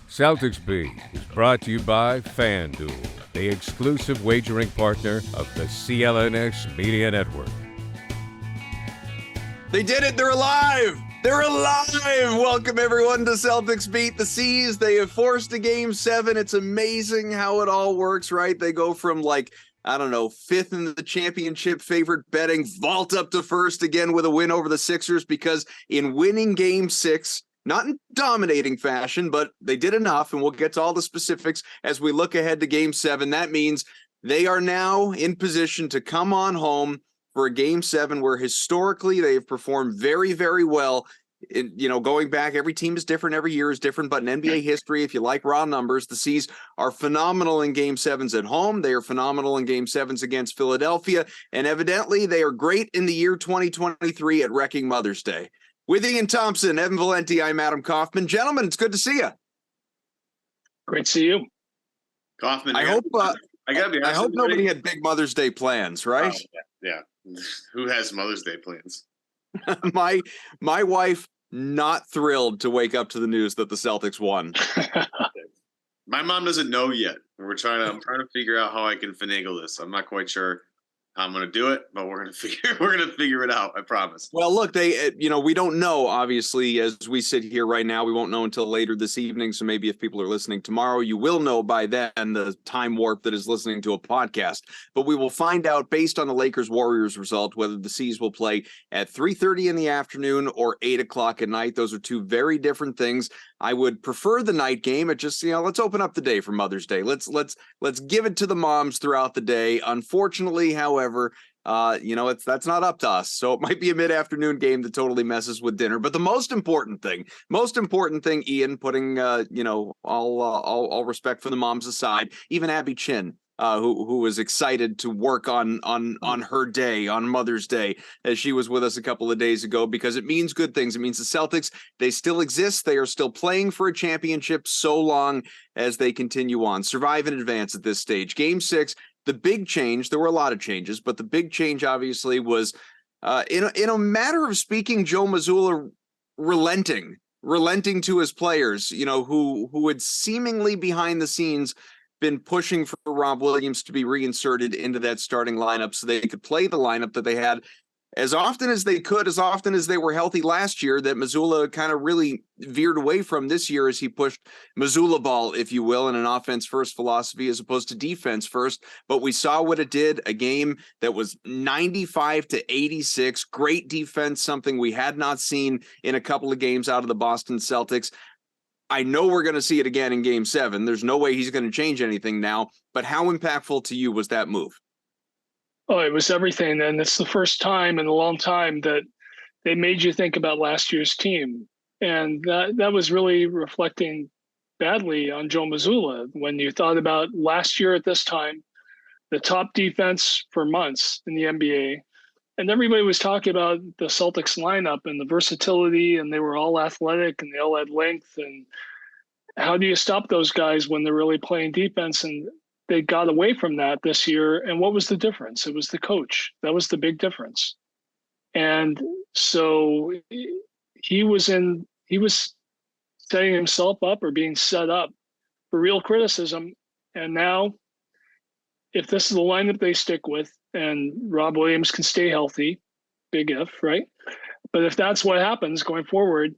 Celtics Beat is brought to you by FanDuel, the exclusive wagering partner of the CLNS Media Network. They did it. They're alive. They're alive. Welcome, everyone, to Celtics Beat the Seas. They have forced a Game 7. It's amazing how it all works, right? They go from, fifth in the championship favorite betting, vault up to first again with a win over the Sixers, because in winning Game 6, not in dominating fashion, but they did enough, and we'll get to all the specifics as we look ahead to Game 7. That means they are now in position to come on home for a Game 7 where historically they have performed very, very well. Going back, every team is different, every year is different, but in NBA history, if you like raw numbers, the Seas are phenomenal in Game 7s at home. They are phenomenal in Game 7s against Philadelphia, and evidently they are great in the year 2023 at wrecking Mother's Day. With Ian Thomsen, Evan Valenti, I'm Adam Kaufman. Gentlemen, it's good to see you. Great to see you. Kaufman, I hope nobody had big Mother's Day plans, right? Oh, yeah. Who has Mother's Day plans? My wife not thrilled to wake up to the news that the Celtics won. My mom doesn't know yet. I'm trying to figure out how I can finagle this. I'm not quite sure how I'm going to do it, but we're going to figure it out. I promise. Well, look, we don't know, obviously, as we sit here right now. We won't know until later this evening. So maybe if people are listening tomorrow, you will know by then, the time warp that is listening to a podcast. But we will find out based on the Lakers-Warriors result whether the Seas will play at 3:30 in the afternoon or 8 o'clock at night. Those are two very different things. I would prefer the night game. It just, let's open up the day for Mother's Day. Let's give it to the moms throughout the day. Unfortunately, however, that's not up to us. So it might be a mid-afternoon game that totally messes with dinner. But the most important thing, Ian, putting all respect for the moms aside, even Abby Chin, who was excited to work on her day, on Mother's Day, as she was with us a couple of days ago, because it means good things. It means the Celtics, they still exist. They are still playing for a championship so long as they continue on. Survive in advance at this stage. Game 6, the big change, there were a lot of changes, but the big change obviously was, in a matter of speaking, Joe Mazzulla relenting to his players, who had seemingly behind the scenes been pushing for Robb Williams to be reinserted into that starting lineup so they could play the lineup that they had as often as they could, as often as they were healthy last year, that Mazzulla kind of really veered away from this year as he pushed Mazzulla ball, if you will, in an offense-first philosophy as opposed to defense-first. But we saw what it did, a game that was 95-86, great defense, something we had not seen in a couple of games out of the Boston Celtics. I know we're going to see it again in Game 7. There's no way he's going to change anything now. But how impactful to you was that move? Oh, it was everything. And it's the first time in a long time that they made you think about last year's team. And that was really reflecting badly on Joe Mazzulla. When you thought about last year at this time, the top defense for months in the NBA, and everybody was talking about the Celtics lineup and the versatility, and they were all athletic and they all had length. And how do you stop those guys when they're really playing defense? And they got away from that this year. And what was the difference? It was the coach. That was the big difference. And so he was setting himself up or being set up for real criticism. And now, if this is the lineup they stick with and Robb Williams can stay healthy, big if, right? But if that's what happens going forward,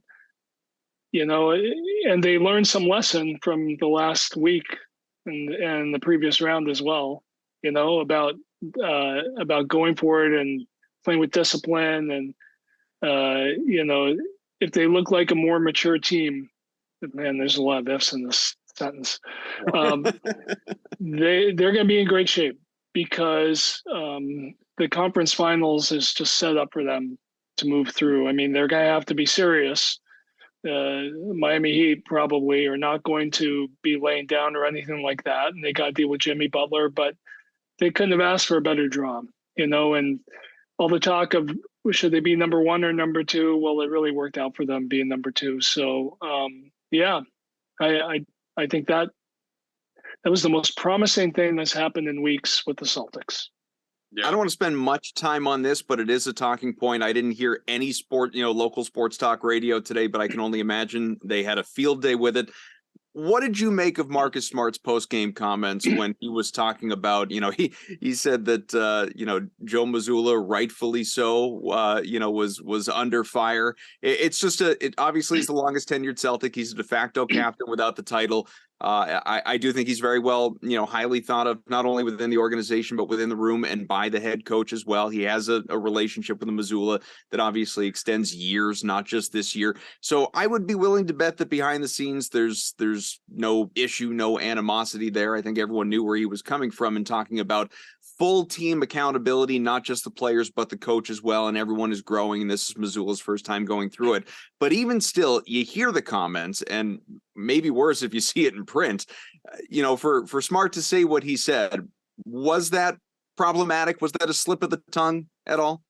and they learned some lesson from the last week and the previous round as well, about going forward and playing with discipline. And, if they look like a more mature team, man, there's a lot of ifs in this sentence. They're going to be in great shape because the conference finals is just set up for them to move through. I mean, they're going to have to be serious. Miami Heat probably are not going to be laying down or anything like that. And they got to deal with Jimmy Butler, but they couldn't have asked for a better draw, and all the talk of should they be number 1 or number 2? Well, it really worked out for them being number 2. So, I think that was the most promising thing that's happened in weeks with the Celtics. Yeah. I don't want to spend much time on this, but it is a talking point. I didn't hear any local sports talk radio today, but I can only imagine they had a field day with it. What did you make of Marcus Smart's post-game comments when he was talking about, he said that, Joe Mazzulla, rightfully so, was under fire. It's just it obviously is the longest tenured Celtic. He's a de facto captain without the title. I do think he's very well, highly thought of, not only within the organization, but within the room and by the head coach as well. He has a relationship with the Mazzulla that obviously extends years, not just this year. So I would be willing to bet that behind the scenes, there's no issue, no animosity there. I think everyone knew where he was coming from and talking about full team accountability, not just the players, but the coach as well. And everyone is growing. And this is Mazzulla's first time going through it. But even still, you hear the comments, and maybe worse if you see it in print, for Smart to say what he said, was that problematic? Was that a slip of the tongue at all?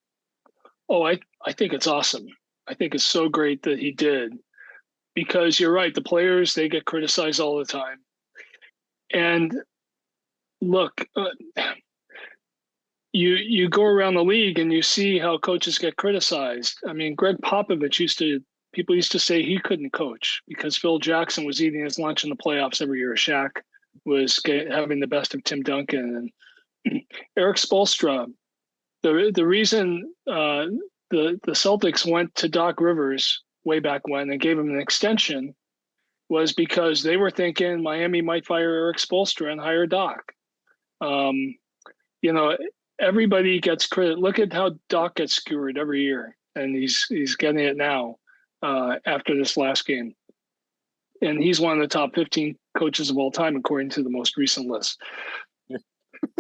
Oh, I think it's awesome. I think it's so great that he did, because you're right. The players, they get criticized all the time. And look, you go around the league and you see how coaches get criticized. I mean, Greg Popovich people used to say he couldn't coach because Phil Jackson was eating his lunch in the playoffs every year. Shaq was having the best of Tim Duncan, and Eric Spoelstra. The reason the Celtics went to Doc Rivers way back when and gave him an extension was because they were thinking Miami might fire Eric Spoelstra and hire Doc. Everybody gets credit. Look at how Doc gets skewered every year, and he's getting it now after this last game. And he's one of the top 15 coaches of all time, according to the most recent list.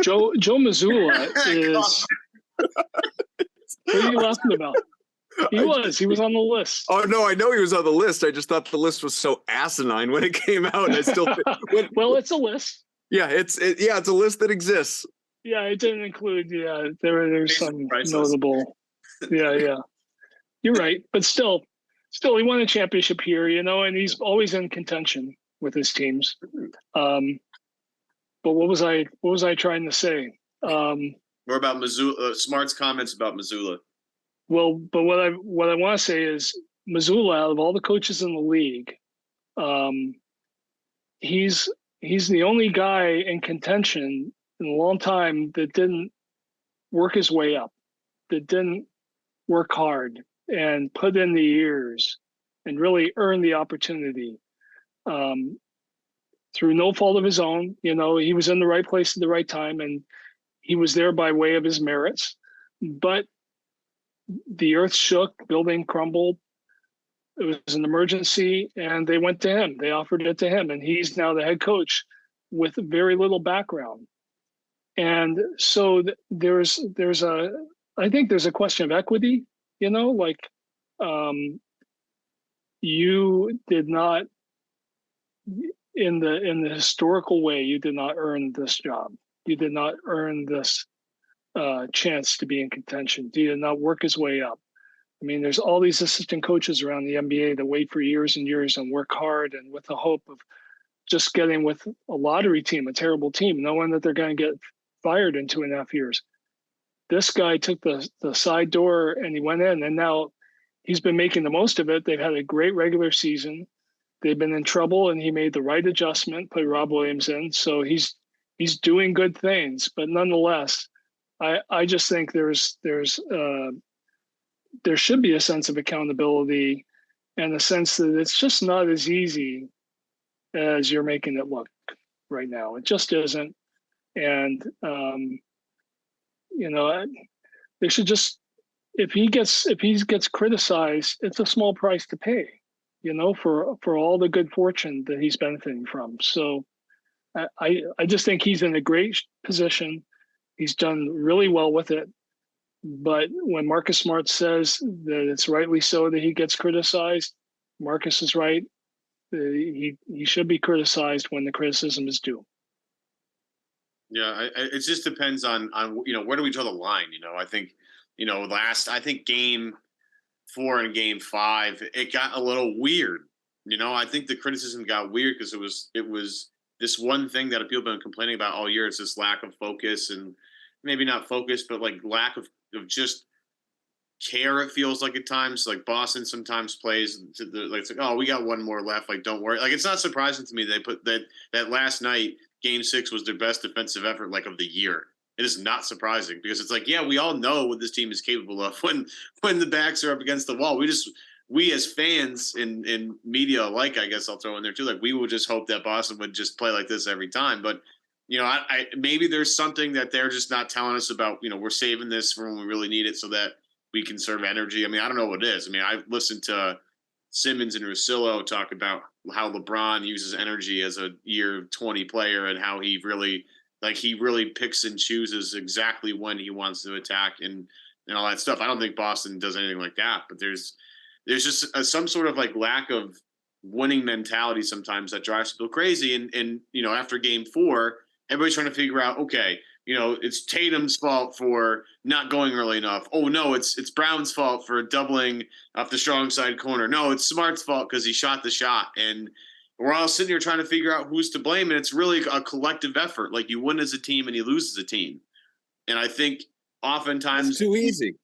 Joe Mazzulla is. What are you laughing about? He was on the list. Oh no, I know he was on the list. I just thought the list was so asinine when it came out. And I still well, it's a list. Yeah, it's a list that exists. Yeah, it didn't include. Yeah, there's some notable. Yeah, you're right. But still, he won a championship here, and he's always in contention with his teams. But what was I trying to say? More about Mazzulla, Smart's comments about Mazzulla. Well, but what I want to say is Mazzulla, out of all the coaches in the league, he's the only guy in contention in a long time that didn't work his way up, that didn't work hard and put in the years and really earn the opportunity through no fault of his own. He was in the right place at the right time, and he was there by way of his merits. But the earth shook, building crumbled. It was an emergency, and they went to him. They offered it to him, and he's now the head coach with very little background. And so I think there's a question of equity, you did not, in the historical way, you did not earn this job. You did not earn this chance to be in contention. He did not work his way up. I mean, there's all these assistant coaches around the NBA that wait for years and years and work hard and with the hope of just getting with a lottery team, a terrible team, knowing that they're going to get fired in 2.5 years. This guy took the side door and he went in, and now he's been making the most of it. They've had a great regular season. They've been in trouble, and he made the right adjustment, put Robb Williams in. So he's doing good things, but nonetheless, I just think there should be a sense of accountability and a sense that it's just not as easy as you're making it look right now. It just isn't. And, they should just, if he gets criticized, it's a small price to pay, for all the good fortune that he's benefiting from. So I just think he's in a great position. He's done really well with it. But when Marcus Smart says that it's rightly so that he gets criticized, Marcus is right. He should be criticized when the criticism is due. Yeah, it just depends on where do we draw the line? I think I think game 4 and game 5 it got a little weird. I think the criticism got weird because it was this one thing that people have been complaining about all year. It's this lack of focus, and maybe not focus, but like lack of just care, it feels like at times. Like Boston sometimes plays to the, like, it's like, oh, we got one more left, like don't worry. Like, it's not surprising to me they put that last night game 6 was their best defensive effort like of the year. It is not surprising because it's like, yeah, we all know what this team is capable of when the backs are up against the wall. We as fans in media alike, I guess I'll throw in there too, like we would just hope that Boston would just play like this every time. But I maybe there's something that they're just not telling us about. We're saving this for when we really need it so that we conserve energy. I mean, I don't know what it is. I mean, I've listened to Simmons and Russillo talk about how LeBron uses energy as a year 20 player and how he really picks and chooses exactly when he wants to attack and all that stuff. I don't think Boston does anything like that, but there's just some sort of like lack of winning mentality sometimes that drives people crazy. And after game 4, everybody's trying to figure out, okay, it's Tatum's fault for not going early enough. Oh no, it's Brown's fault for doubling off the strong side corner. No, it's Smart's fault because he shot the shot. And we're all sitting here trying to figure out who's to blame. And it's really a collective effort. Like, you win as a team and you lose as a team. And I think oftentimes it's too easy.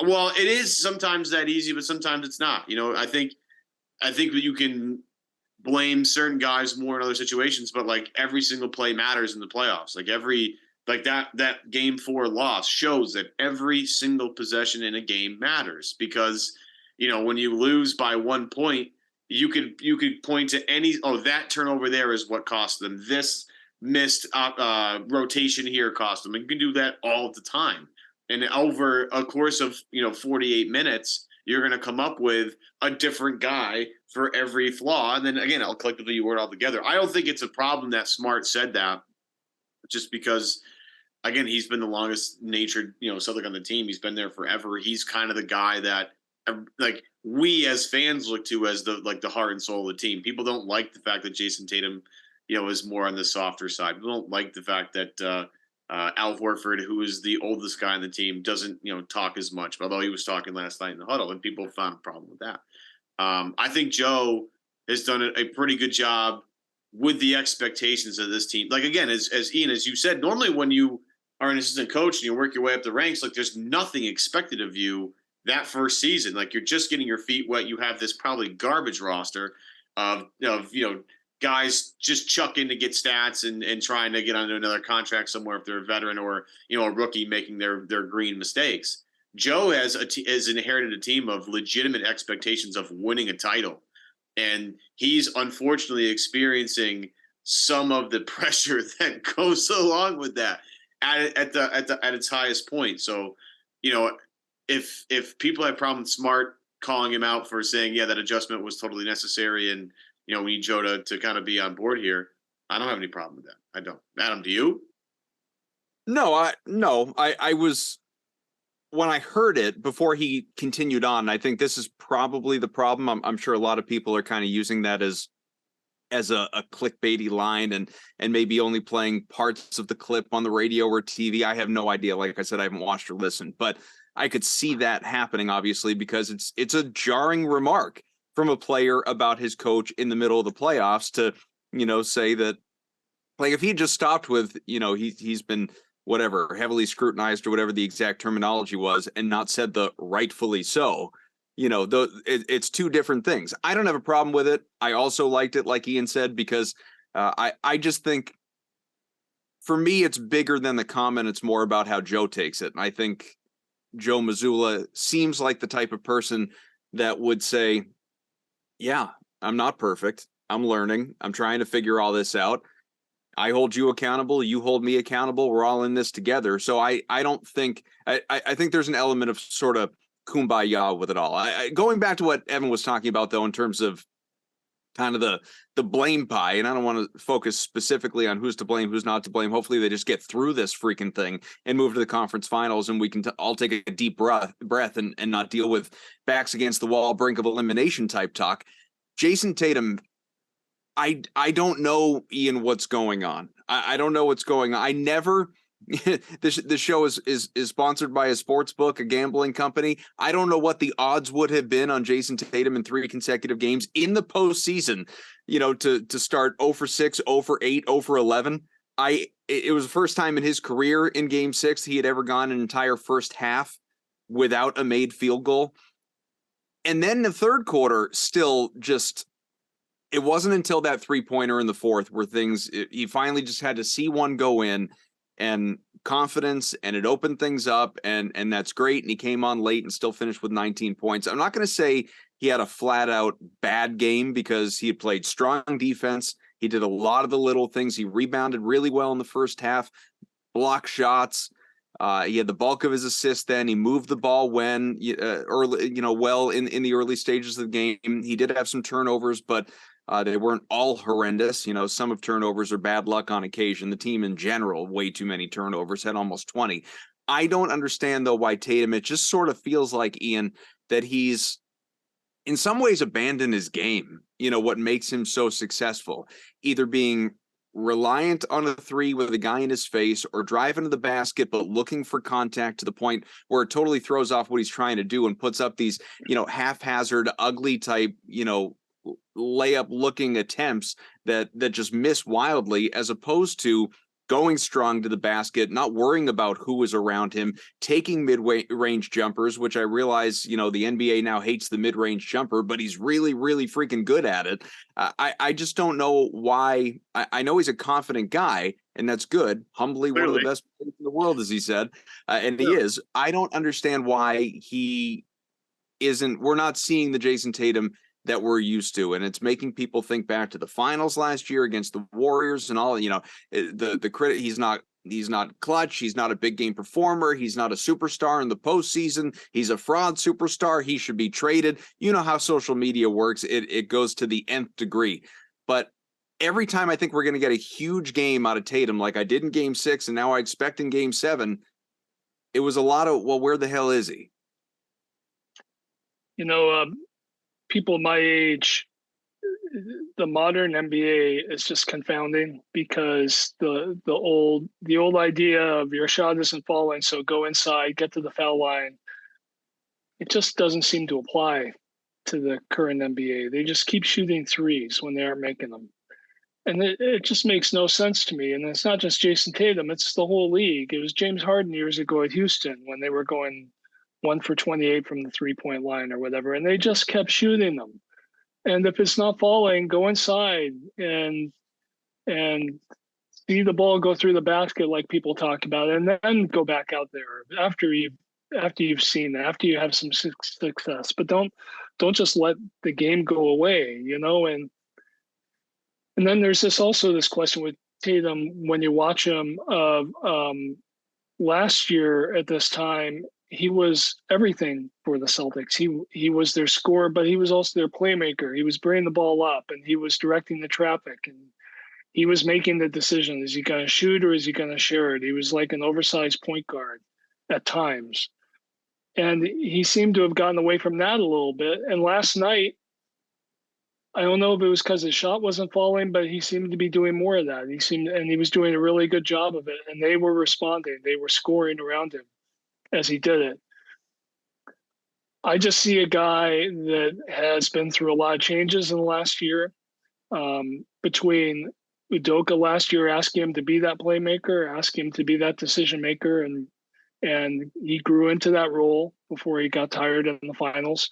Well, it is sometimes that easy, but sometimes it's not. I think that you can blame certain guys more in other situations, but like every single play matters in the playoffs. Like that game 4 loss shows that every single possession in a game matters because, when you lose by 1 point, you could point to that turnover there is what cost them. This missed rotation here cost them. And you can do that all the time. And over a course of, 48 minutes, you're going to come up with a different guy for every flaw. And then again, I'll collectively word it all together. I don't think it's a problem that Smart said that, just because, again, he's been the longest natured, Celtic on the team. He's been there forever. He's kind of the guy that like we as fans look to as the heart and soul of the team. People don't like the fact that Jason Tatum, is more on the softer side. People don't like the fact that Al Horford, who is the oldest guy on the team, doesn't, talk as much, although he was talking last night in the huddle and people found a problem with that. I think Joe has done a pretty good job with the expectations of this team. Like, again, as Ian, as you said, normally when you are an assistant coach and you work your way up the ranks, like there's nothing expected of you that first season. Like, you're just getting your feet wet. You have this probably garbage roster of guys just chucking to get stats and trying to get onto another contract somewhere if they're a veteran or, a rookie making their green mistakes. Joe has inherited a team of legitimate expectations of winning a title. And he's unfortunately experiencing some of the pressure that goes along with that at its highest point. So, if people have problem with Smart calling him out for saying, yeah, that adjustment was totally necessary and, we need Joe to kind of be on board here, I don't have any problem with that. I don't. Adam, do you? No, I was, when I heard it before he continued on, I think this is probably the problem. I'm sure a lot of people are kind of using that as a clickbaity line and maybe only playing parts of the clip on the radio or TV. I have no idea. Like I said, I haven't watched or listened, but I could see that happening, obviously, because it's a jarring remark from a player about his coach in the middle of the playoffs to, say that, like, if he just stopped with, he's been whatever, heavily scrutinized or whatever the exact terminology was, and not said the rightfully so, it's two different things. I don't have a problem with it. I also liked it, like Ian said, because I just think, for me, it's bigger than the comment. It's more about how Joe takes it. And I think Joe Mazzulla seems like the type of person that would say, yeah, I'm not perfect. I'm learning. I'm trying to figure all this out. I hold you accountable. You hold me accountable. We're all in this together. So I don't think, I think there's an element of sort of kumbaya with it all. Going back to what Evan was talking about, though, in terms of kind of the blame pie, and I don't want to focus specifically on who's to blame, who's not to blame. Hopefully they just get through this freaking thing and move to the conference finals, and we can all take a deep breath and not deal with backs against the wall, brink of elimination type talk. Jason Tatum, I don't know, Ian, what's going on. I don't know what's going on. I never this show is sponsored by a sports book, a gambling company. I don't know what the odds would have been on Jason Tatum in 3 consecutive games in the postseason, to start 0 for 6, 0 for 8, 0 for 11. It was the first time in his career in game 6 he had ever gone an entire first half without a made field goal. And then the third quarter still just, it wasn't until that 3-pointer in the fourth where he finally just had to see one go in and confidence, and it opened things up, and that's great. And he came on late and still finished with 19 points. I'm not going to say he had a flat out bad game because he had played strong defense. He did a lot of the little things. He rebounded really well in the first half, blocked shots. He had the bulk of his assists then. He moved the ball when early, well in the early stages of the game. He did have some turnovers, but they weren't all horrendous. Some of turnovers are bad luck on occasion. The team in general, way too many turnovers, had almost 20. I don't understand, though, why Tatum, it just sort of feels like, Ian, that he's in some ways abandoned his game. What makes him so successful, either being reliant on a three with a guy in his face or driving to the basket, but looking for contact to the point where it totally throws off what he's trying to do and puts up these, haphazard, ugly type, layup looking attempts that just miss wildly, as opposed to going strong to the basket, not worrying about who is around him, taking mid-range jumpers, which I realize, the NBA now hates the mid-range jumper, but he's really, really freaking good at it. I just don't know why. I know he's a confident guy, and that's good. Humbly, Clearly. One of the best players in the world, as he said, and he is. I don't understand why he isn't. We're not seeing the Jason Tatum that we're used to, and it's making people think back to the finals last year against the Warriors and all. The credit, he's not clutch, he's not a big game performer, he's not a superstar in the postseason, he's a fraud superstar, he should be traded. You know how social media works, it goes to the nth degree. But every time I think we're going to get a huge game out of Tatum, like I did in game 6 and now I expect in game 7, it was a lot of, well, where the hell is he? People my age, the modern NBA is just confounding, because the old idea of your shot isn't falling, so go inside, get to the foul line, it just doesn't seem to apply to the current NBA. They just keep shooting threes when they aren't making them. And it just makes no sense to me. And it's not just Jason Tatum, it's the whole league. It was James Harden years ago at Houston when they were going 1 for 28 from the 3-point line or whatever, and they just kept shooting them. And if it's not falling, go inside and see the ball go through the basket like people talk about, and then go back out there after you've seen that, after you have some success. But don't just let the game go away, And then there's this question with Tatum when you watch him of last year at this time. He was everything for the Celtics. He was their scorer, but he was also their playmaker. He was bringing the ball up, and he was directing the traffic, and he was making the decision. Is he going to shoot or is he going to share it? He was like an oversized point guard at times. And he seemed to have gotten away from that a little bit. And last night, I don't know if it was because his shot wasn't falling, but he seemed to be doing more of that. He was doing a really good job of it, and they were responding. They were scoring around him as he did it. I just see a guy that has been through a lot of changes in the last year. Between Udoka last year asking him to be that playmaker, asking him to be that decision maker, and he grew into that role before he got tired in the finals.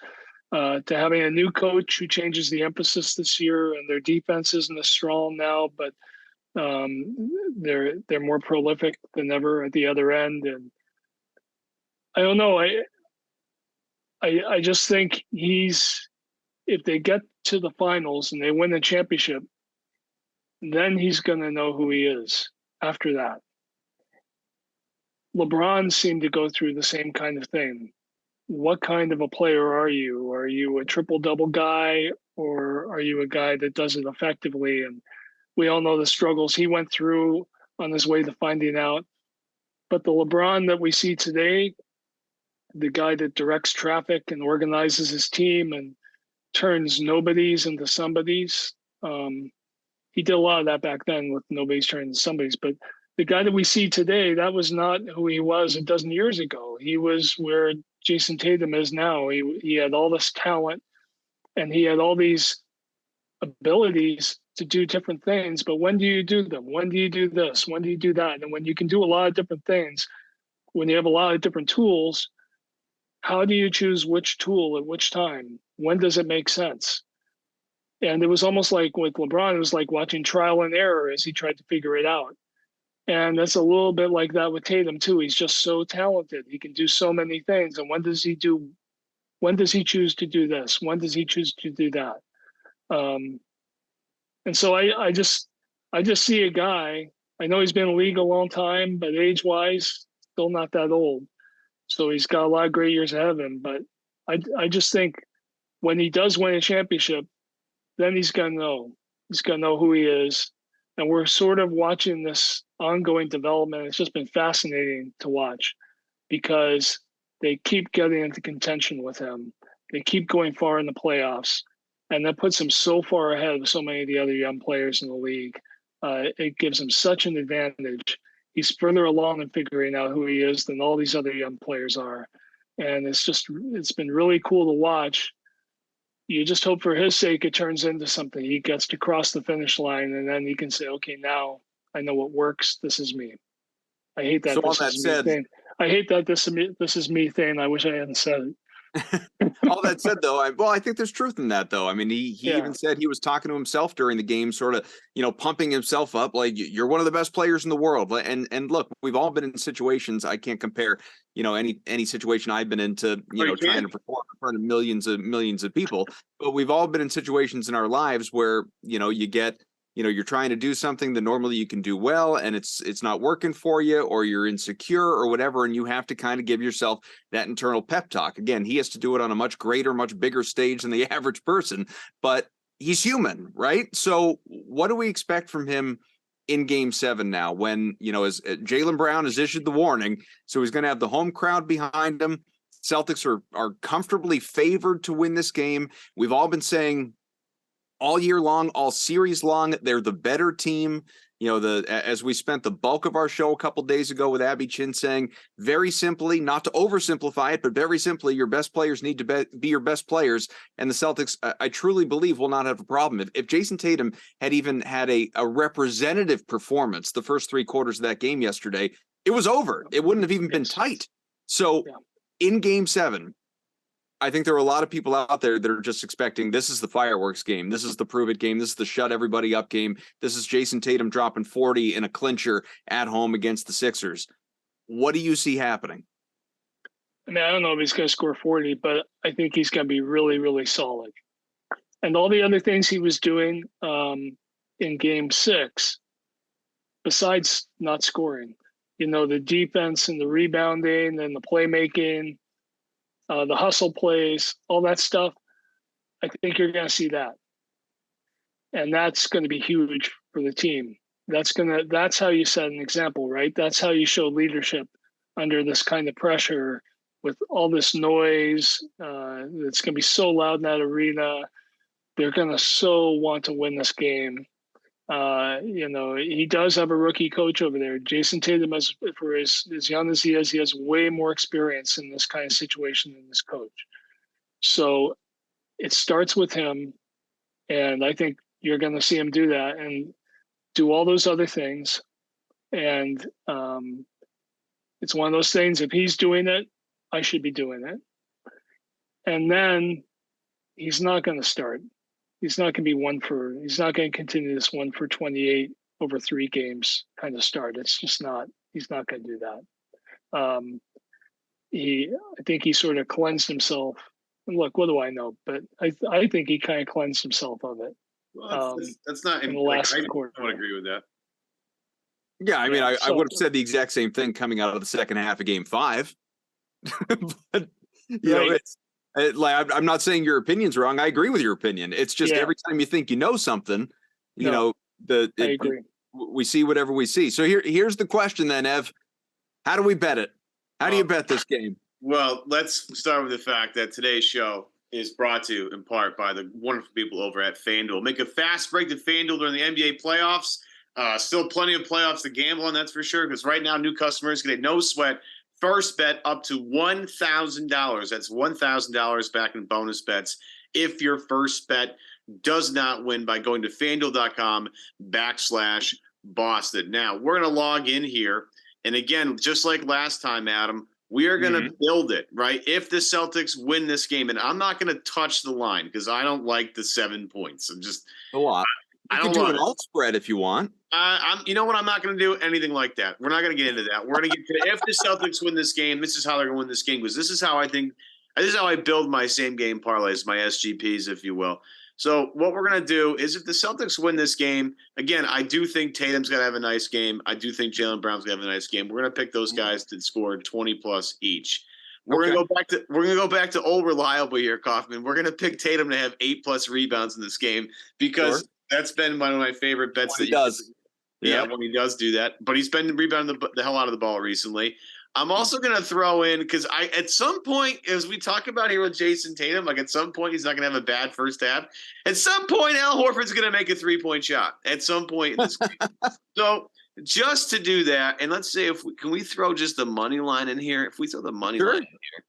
To having a new coach who changes the emphasis this year, and their defense isn't as strong now, but they're more prolific than ever at the other end. And I don't know. I just think if they get to the finals and they win the championship, then he's going to know who he is after that. LeBron seemed to go through the same kind of thing. What kind of a player are you? Are you a triple-double guy, or are you a guy that does it effectively? And we all know the struggles he went through on his way to finding out. But the LeBron that we see today, the guy that directs traffic and organizes his team and turns nobodies into somebodies. He did a lot of that back then with nobodies turning into somebodies. But the guy that we see today, that was not who he was a dozen years ago. He was where Jason Tatum is now. He had all this talent, and he had all these abilities to do different things. But when do you do them? When do you do this? When do you do that? And when you can do a lot of different things, when you have a lot of different tools, how do you choose which tool at which time? When does it make sense? And it was almost like with LeBron, it was like watching trial and error as he tried to figure it out. And that's a little bit like that with Tatum too. He's just so talented. He can do so many things. And when does he choose to do this? When does he choose to do that? And so I just see a guy, I know he's been in the league a long time, but age-wise, still not that old. So he's got a lot of great years ahead of him. But I just think when he does win a championship, then he's going to know. He's going to know who he is. And we're sort of watching this ongoing development. It's just been fascinating to watch because they keep getting into contention with him. They keep going far in the playoffs. And that puts him so far ahead of so many of the other young players in the league. It gives him such an advantage. He's further along in figuring out who he is than all these other young players are. And it's been really cool to watch. You just hope for his sake it turns into something. He gets to cross the finish line, and then he can say, okay, now I know what works. This is me. I hate that. So all that said, thing. I hate that this is me thing. I wish I hadn't said it. All that said, though, I think there's truth in that, though. I mean, he even said he was talking to himself during the game, sort of, pumping himself up like you're one of the best players in the world. And look, we've all been in situations. I can't compare, any situation I've been into, trying to perform in front of millions of people. But we've all been in situations in our lives where, you get, you're trying to do something that normally you can do well, and it's not working for you, or you're insecure or whatever, and you have to kind of give yourself that internal pep talk. Again, he has to do it on a much greater, much bigger stage than the average person, but he's human, right? So what do we expect from him in Game 7 now when, as Jaylen Brown has issued the warning, so he's going to have the home crowd behind him. Celtics are comfortably favored to win this game. We've all been saying all year long, all series long, they're the better team. As we spent the bulk of our show a couple days ago with Abby Chin saying, very simply, not to oversimplify it, but very simply, your best players need to be your best players. And the Celtics, I truly believe, will not have a problem. If Jason Tatum had even had a representative performance the first 3 quarters of that game yesterday, it was over. It wouldn't have even been tight. So in Game 7, I think there are a lot of people out there that are just expecting this is the fireworks game. This is the prove it game. This is the shut everybody up game. This is Jason Tatum dropping 40 in a clincher at home against the Sixers. What do you see happening? I mean, I don't know if he's going to score 40, but I think he's going to be really, really solid. And all the other things he was doing in Game 6, besides not scoring, the defense and the rebounding and the playmaking, the hustle plays, all that stuff, I think you're going to see that. And that's going to be huge for the team. That's how you set an example, right? That's how you show leadership under this kind of pressure with all this noise. It's going to be so loud in that arena. They're going to so want to win this game. He does have a rookie coach over there. Jason Tatum, for as young as he is, he has way more experience in this kind of situation than this coach. So it starts with him, and I think you're going to see him do that and do all those other things. And it's one of those things, if he's doing it, I should be doing it. And then he's not going to start. He's not going to continue this 1 for 28 over 3 games kind of start. It's just not, he's not going to do that. I think he sort of cleansed himself. And look, what do I know? But I think he kind of cleansed himself of it. Well, that's not in the last quarter. I would agree with that. Yeah, I mean, I would have said the exact same thing coming out of the second half of Game 5. But, it's, I'm not saying your opinion's wrong. I agree with your opinion. It's just every time you think you know something, I agree. We see whatever we see. So here's the question then, Ev. How do we bet it? How do you bet this game? Well, let's start with the fact that today's show is brought to you in part by the wonderful people over at FanDuel. Make a fast break to FanDuel during the NBA playoffs. Still plenty of playoffs to gamble on, that's for sure, because right now new customers get a no sweat first bet up to $1,000. That's $1,000 back in bonus bets if your first bet does not win by going to FanDuel.com/Boston. Now, we're going to log in here. And again, just like last time, Adam, We are going to build it, right? If the Celtics win this game, and I'm not going to touch the line because I don't like the 7 points. I'm just a lot. I You don't can do want an alt spread if you want. you know what? I'm not going to do anything like that. We're not going to get into that. We're going to get to if the Celtics win this game, this is how they're going to win this game because this is how I build my same game parlays, my SGPs, if you will. So what we're going to do is if the Celtics win this game, again, I do think Tatum's going to have a nice game. I do think Jaylen Brown's going to have a nice game. We're going to pick those guys to score 20 plus each. We're going to go back to old reliable here, Kaufman. We're going to pick Tatum to have 8+ rebounds in this game because that's been one of my favorite bets. When he does. Yeah, when he does do that. But he's been rebounding the hell out of the ball recently. I'm also going to throw in because at some point, as we talk about here with Jason Tatum, like at some point he's not going to have a bad first half. At some point, Al Horford's going to make a 3-point shot. At some point in this game. So just to do that, and let's say can we throw just the money line in here? If we throw the money line in here,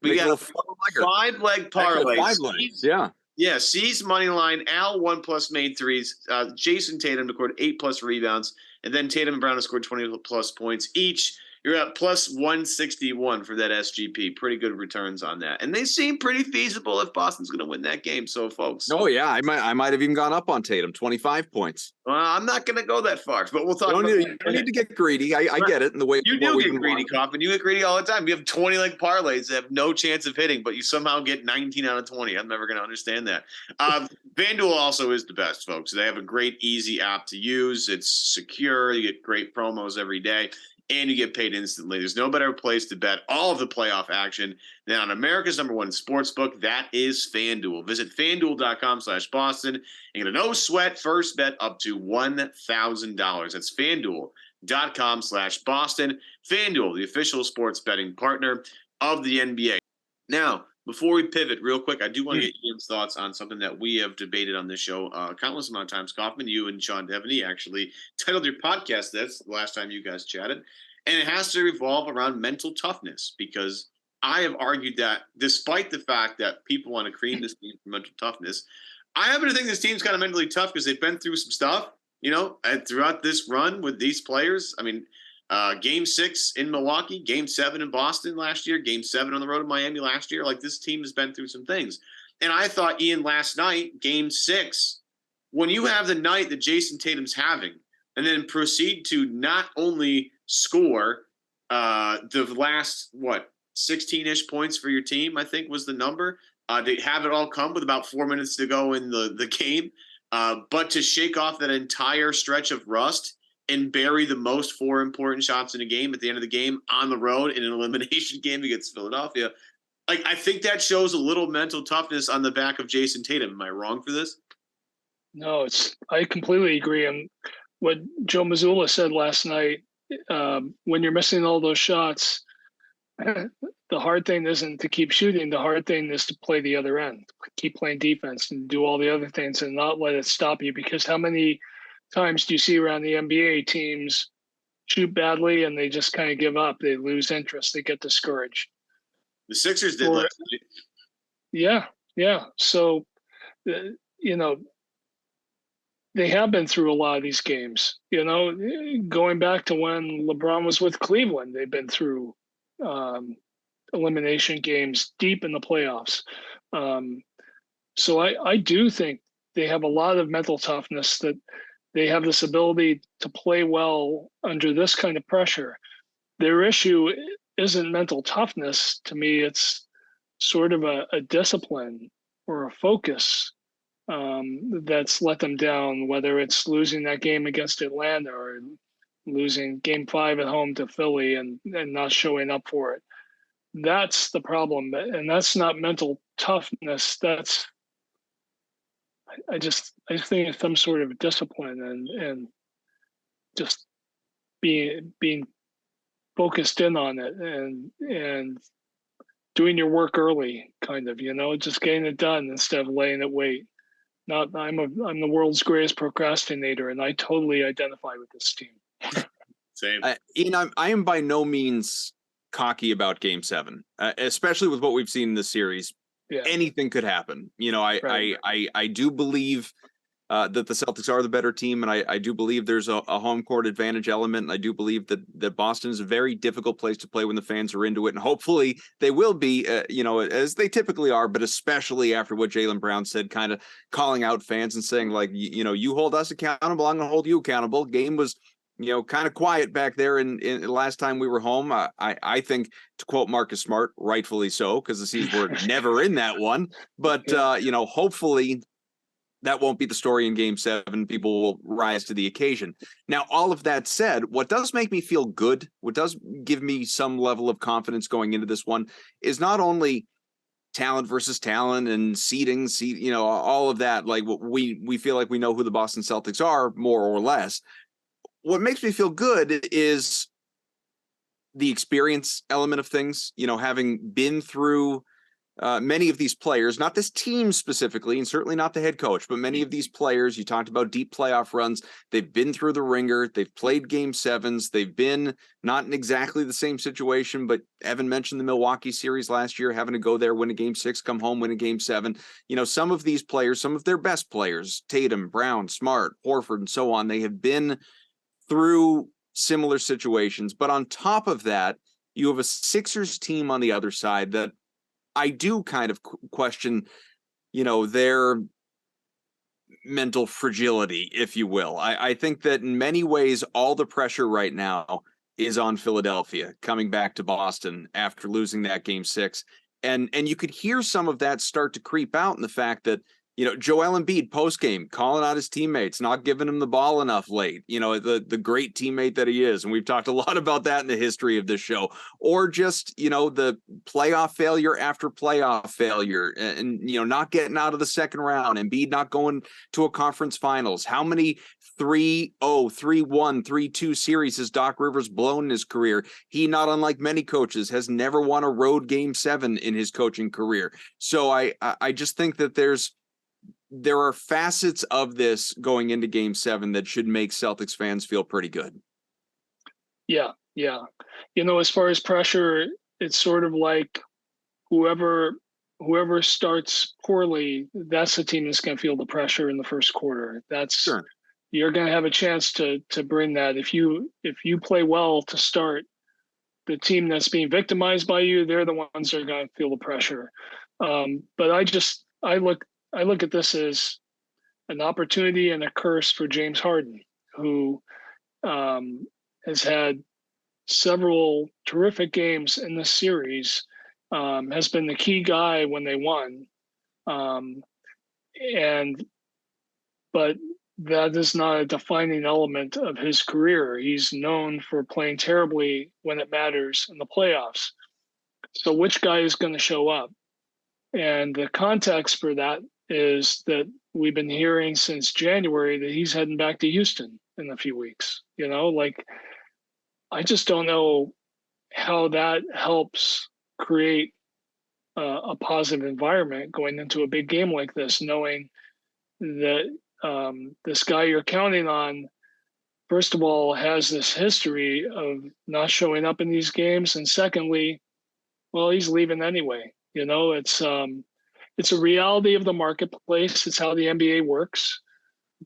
we got 5-leg parlay. 5 legs. Yeah. Yeah, C's money line, Al 1+ made threes, Jason Tatum scored 8+ rebounds, and then Tatum and Brown have scored 20+ points each. You're at plus 161 for that SGP. Pretty good returns on that. And they seem pretty feasible if Boston's going to win that game. So, folks. Oh, yeah. I might have even gone up on Tatum, 25 points. I'm not going to go that far, but we'll talk about it. You don't need to get greedy. I get it. And the way you do get greedy, Kaufman. You get greedy all the time. We have 20-leg parlays that have no chance of hitting, but you somehow get 19 out of 20. I'm never going to understand that. FanDuel also is the best, folks. They have a great, easy app to use. It's secure. You get great promos every day. And you get paid instantly. There's no better place to bet all of the playoff action than on America's #1 sportsbook. That is FanDuel. Visit FanDuel.com/Boston and get a no-sweat first bet up to $1,000. That's FanDuel.com/Boston. FanDuel, the official sports betting partner of the NBA. Now, before we pivot real quick, I do want to get Ian's thoughts on something that we have debated on this show countless amount of times. Kaufman, you and Sean Devaney actually titled your podcast this the last time you guys chatted. And it has to revolve around mental toughness because I have argued that despite the fact that people want to cream this team for mental toughness, I happen to think this team's kind of mentally tough because they've been through some stuff, and throughout this run with these players. I mean, Game 6 in Milwaukee, Game 7 in Boston last year, Game 7 on the road in Miami last year. Like, this team has been through some things. And I thought, Ian, last night, Game 6, when you have the night that Jason Tatum's having and then proceed to not only score the last, 16-ish points for your team, I think was the number, to have it all come with about 4 minutes to go in the game, but to shake off that entire stretch of rust and bury the most 4 important shots in a game at the end of the game on the road in an elimination game against Philadelphia. Like, I think that shows a little mental toughness on the back of Jason Tatum. Am I wrong for this? No, I completely agree. And what Joe Mazzulla said last night, when you're missing all those shots, the hard thing isn't to keep shooting. The hard thing is to play the other end, keep playing defense and do all the other things and not let it stop you. Because how many times do you see around the NBA teams shoot badly and they just kind of give up? They lose interest. They get discouraged. The Sixers did last night. Yeah. So, they have been through a lot of these games. Going back to when LeBron was with Cleveland, they've been through elimination games deep in the playoffs. So I do think they have a lot of mental toughness, that they have this ability to play well under this kind of pressure. Their issue isn't mental toughness. To me, it's sort of a discipline or a focus that's let them down, whether it's losing that game against Atlanta or losing Game 5 at home to Philly and not showing up for it. That's the problem. And that's not mental toughness. I just think it's some sort of discipline and just being focused in on it and doing your work early, kind of, just getting it done instead of laying it wait. I'm the world's greatest procrastinator, and I totally identify with this team. Same. Ian, I am by no means cocky about Game 7, especially with what we've seen in this series. Yeah. Anything could happen. I do believe that the Celtics are the better team, and I do believe there's a home court advantage element. And I do believe that Boston is a very difficult place to play when the fans are into it, and hopefully they will be, as they typically are, but especially after what Jaylen Brown said, kind of calling out fans and saying like, you hold us accountable, I'm going to hold you accountable. Game was kind of quiet back there in last time we were home. I think, to quote Marcus Smart, rightfully so, because the C's were never in that one. But hopefully that won't be the story in Game 7. People will rise to the occasion. Now, all of that said, what does make me feel good, what does give me some level of confidence going into this one, is not only talent versus talent and seeding, all of that. Like, we feel like we know who the Boston Celtics are, more or less. What makes me feel good is the experience element of things, having been through many of these players, not this team specifically, and certainly not the head coach, but many of these players. You talked about deep playoff runs. They've been through the ringer. They've played Game 7s. They've been not in exactly the same situation, but Evan mentioned the Milwaukee series last year, having to go there, win a Game 6, come home, win a Game 7. Some of these players, some of their best players, Tatum, Brown, Smart, Horford, and so on, they have been through similar situations. But on top of that, you have a Sixers team on the other side that I do kind of question, their mental fragility, if you will. I think that in many ways, all the pressure right now is on Philadelphia coming back to Boston after losing that Game 6. And you could hear some of that start to creep out in the fact that, Joel Embiid post-game calling out his teammates, not giving him the ball enough late, the great teammate that he is. And we've talked a lot about that in the history of this show. Or just, the playoff failure after playoff failure and not getting out of the second round, Embiid not going to a conference finals. How many 3-0, 3-1, 3-2 series has Doc Rivers blown in his career? He, not unlike many coaches, has never won a road Game 7 in his coaching career. So I just think that there are facets of this going into Game 7 that should make Celtics fans feel pretty good. Yeah. As far as pressure, it's sort of like whoever starts poorly, that's the team that's going to feel the pressure in the first quarter. Sure. You're going to have a chance to bring that. If you play well to start, the team that's being victimized by you, they're the ones that are going to feel the pressure. But I look at this as an opportunity and a curse for James Harden, who has had several terrific games in this series, has been the key guy when they won. But that is not a defining element of his career. He's known for playing terribly when it matters in the playoffs. So which guy is going to show up? And the context for that is that we've been hearing since January that he's heading back to Houston in a few weeks. I just don't know how that helps create a positive environment going into a big game like this, knowing that this guy you're counting on, first of all, has this history of not showing up in these games. And secondly, well, he's leaving anyway. It's a reality of the marketplace. It's how the NBA works.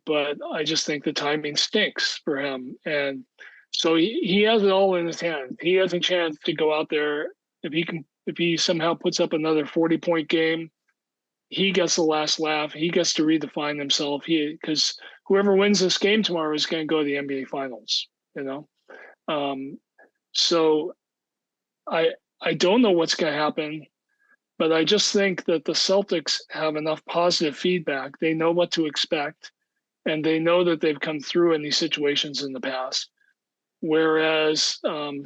But I just think the timing stinks for him. And so he has it all in his hand. He has a chance to go out there. If he somehow puts up another 40-point game, he gets the last laugh. He gets to redefine himself. Because whoever wins this game tomorrow is going to go to the NBA Finals. So I don't know what's going to happen. But I just think that the Celtics have enough positive feedback. They know what to expect, and they know that they've come through in these situations in the past, whereas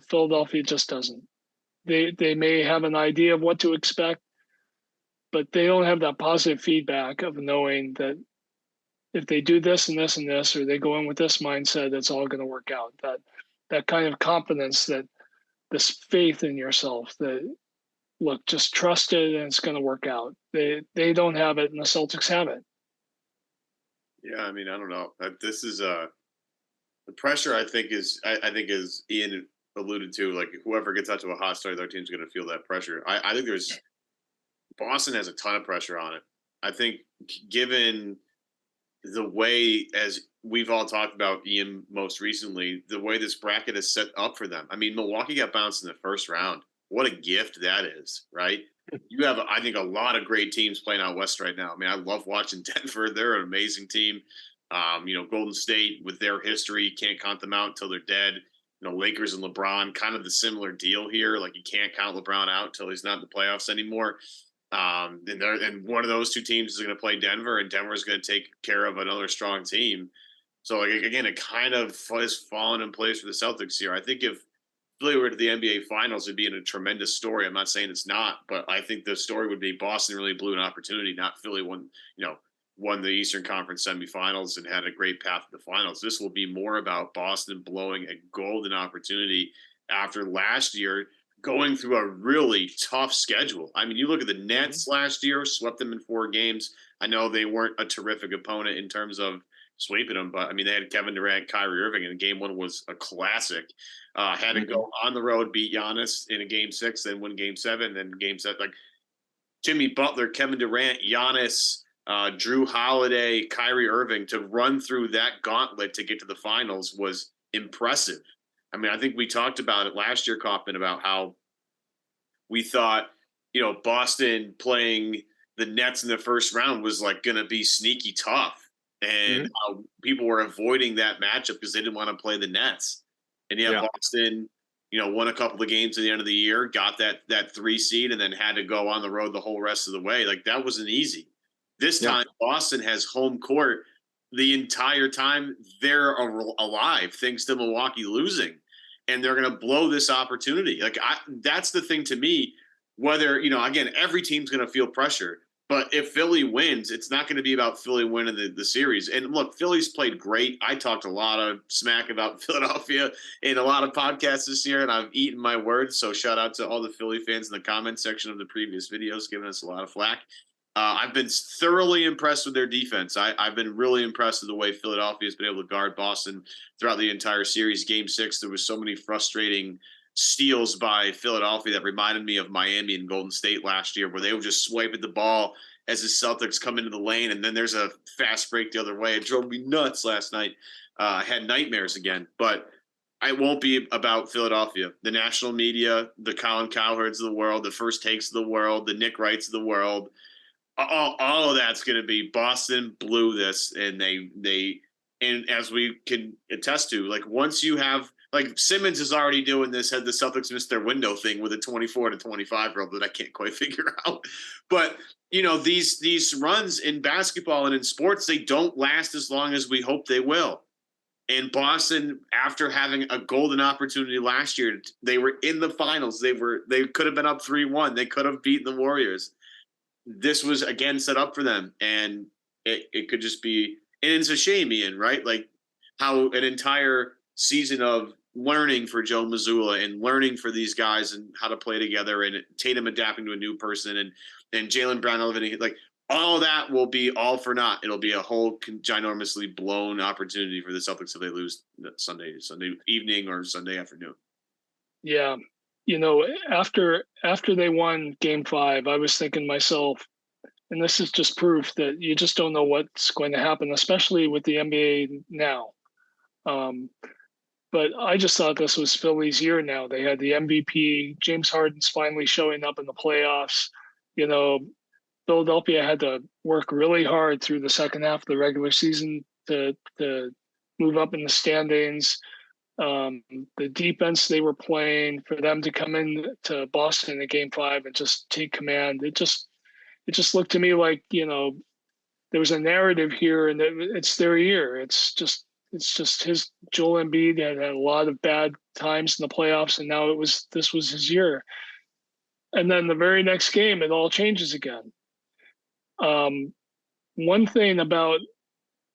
Philadelphia just doesn't. They may have an idea of what to expect, but they don't have that positive feedback of knowing that if they do this and this and this, or they go in with this mindset, it's all going to work out. That kind of confidence, that this faith in yourself, that look, just trust it and it's going to work out. They don't have it, and the Celtics have it. Yeah, I don't know. This is the pressure. I think is Ian alluded to. Like, whoever gets out to a hot start, their team's going to feel that pressure. I think Boston has a ton of pressure on it. I think given the way, as we've all talked about, Ian, most recently, the way this bracket is set up for them. I mean, Milwaukee got bounced in the first round. What a gift that is, right? You have, I think, a lot of great teams playing out west right now. I mean, I love watching Denver. They're an amazing team. Golden State, with their history, can't count them out until they're dead. Lakers and LeBron, kind of the similar deal here. Like, you can't count LeBron out until he's not in the playoffs anymore. And one of those two teams is going to play Denver, and Denver is going to take care of another strong team. So, like, again, it kind of has fallen in place for the Celtics here. I think if Philly were to the NBA Finals, it'd be a tremendous story. I'm not saying it's not, but I think the story would be Boston really blew an opportunity, not Philly won the Eastern Conference semifinals and had a great path to the finals. This will be more about Boston blowing a golden opportunity after last year going through a really tough schedule. I mean, you look at the Nets last year, swept them in 4 games. I know they weren't a terrific opponent in terms of sweeping them, but I mean, they had Kevin Durant, Kyrie Irving, and game 1 was a classic. Had to go on the road, beat Giannis in a game 6, then win game 7, then game 7. Like Jimmy Butler, Kevin Durant, Giannis, Drew Holiday, Kyrie Irving, to run through that gauntlet to get to the finals was impressive. I mean, I think we talked about it last year, Kaufman, about how we thought, Boston playing the Nets in the first round was like going to be sneaky tough, and how people were avoiding that matchup because they didn't want to play the Nets. And Boston, won a couple of games at the end of the year, got that 3 seed, and then had to go on the road the whole rest of the way. Like, that wasn't easy. This time, Boston has home court the entire time they're alive, thanks to Milwaukee losing, and they're going to blow this opportunity. Like, that's the thing to me. Whether again, every team's going to feel pressure, but if Philly wins, it's not going to be about Philly winning the series. And look, Philly's played great. I talked a lot of smack about Philadelphia in a lot of podcasts this year, and I've eaten my words. So shout out to all the Philly fans in the comment section of the previous videos, giving us a lot of flack. I've been thoroughly impressed with their defense. I've been really impressed with the way Philadelphia has been able to guard Boston throughout the entire series. Game 6, there was so many frustrating steals by Philadelphia that reminded me of Miami and Golden State last year, where they would just swipe at the ball as the Celtics come into the lane, and then there's a fast break the other way. It drove me nuts last night. I had nightmares again, but it won't be about Philadelphia. The national media, the Colin Cowherds of the world, the First Takes of the world, the Nick Wrights of the world, all of that's going to be Boston blew this, and and as we can attest to, like, once you have, like, Simmons is already doing this, had the Celtics missed their window thing with a 24 to 25-year-old that I can't quite figure out. But, these runs in basketball and in sports, they don't last as long as we hope they will. And Boston, after having a golden opportunity last year, they were in the finals. They could have been up 3-1. They could have beaten the Warriors. This was, again, set up for them, and it could just be – and it's a shame, Ian, right? Like, how an entire season of learning for Joe Mazzulla and learning for these guys and how to play together, and Tatum adapting to a new person, and Jaylen Brown elevating, like, all of that will be all for naught. It'll be a whole ginormously blown opportunity for the Celtics if they lose Sunday evening or Sunday afternoon. Yeah. After they won game 5, I was thinking to myself, and this is just proof that you just don't know what's going to happen, especially with the NBA now. But I just thought this was Philly's year now. They had the MVP. James Harden's finally showing up in the playoffs. Philadelphia had to work really hard through the second half of the regular season to move up in the standings. The defense they were playing, for them to come in to Boston in game 5 and just take command, it just looked to me like, there was a narrative here, and it's their year. It's just Joel Embiid had a lot of bad times in the playoffs, and now this was his year. And then the very next game, it all changes again. One thing about,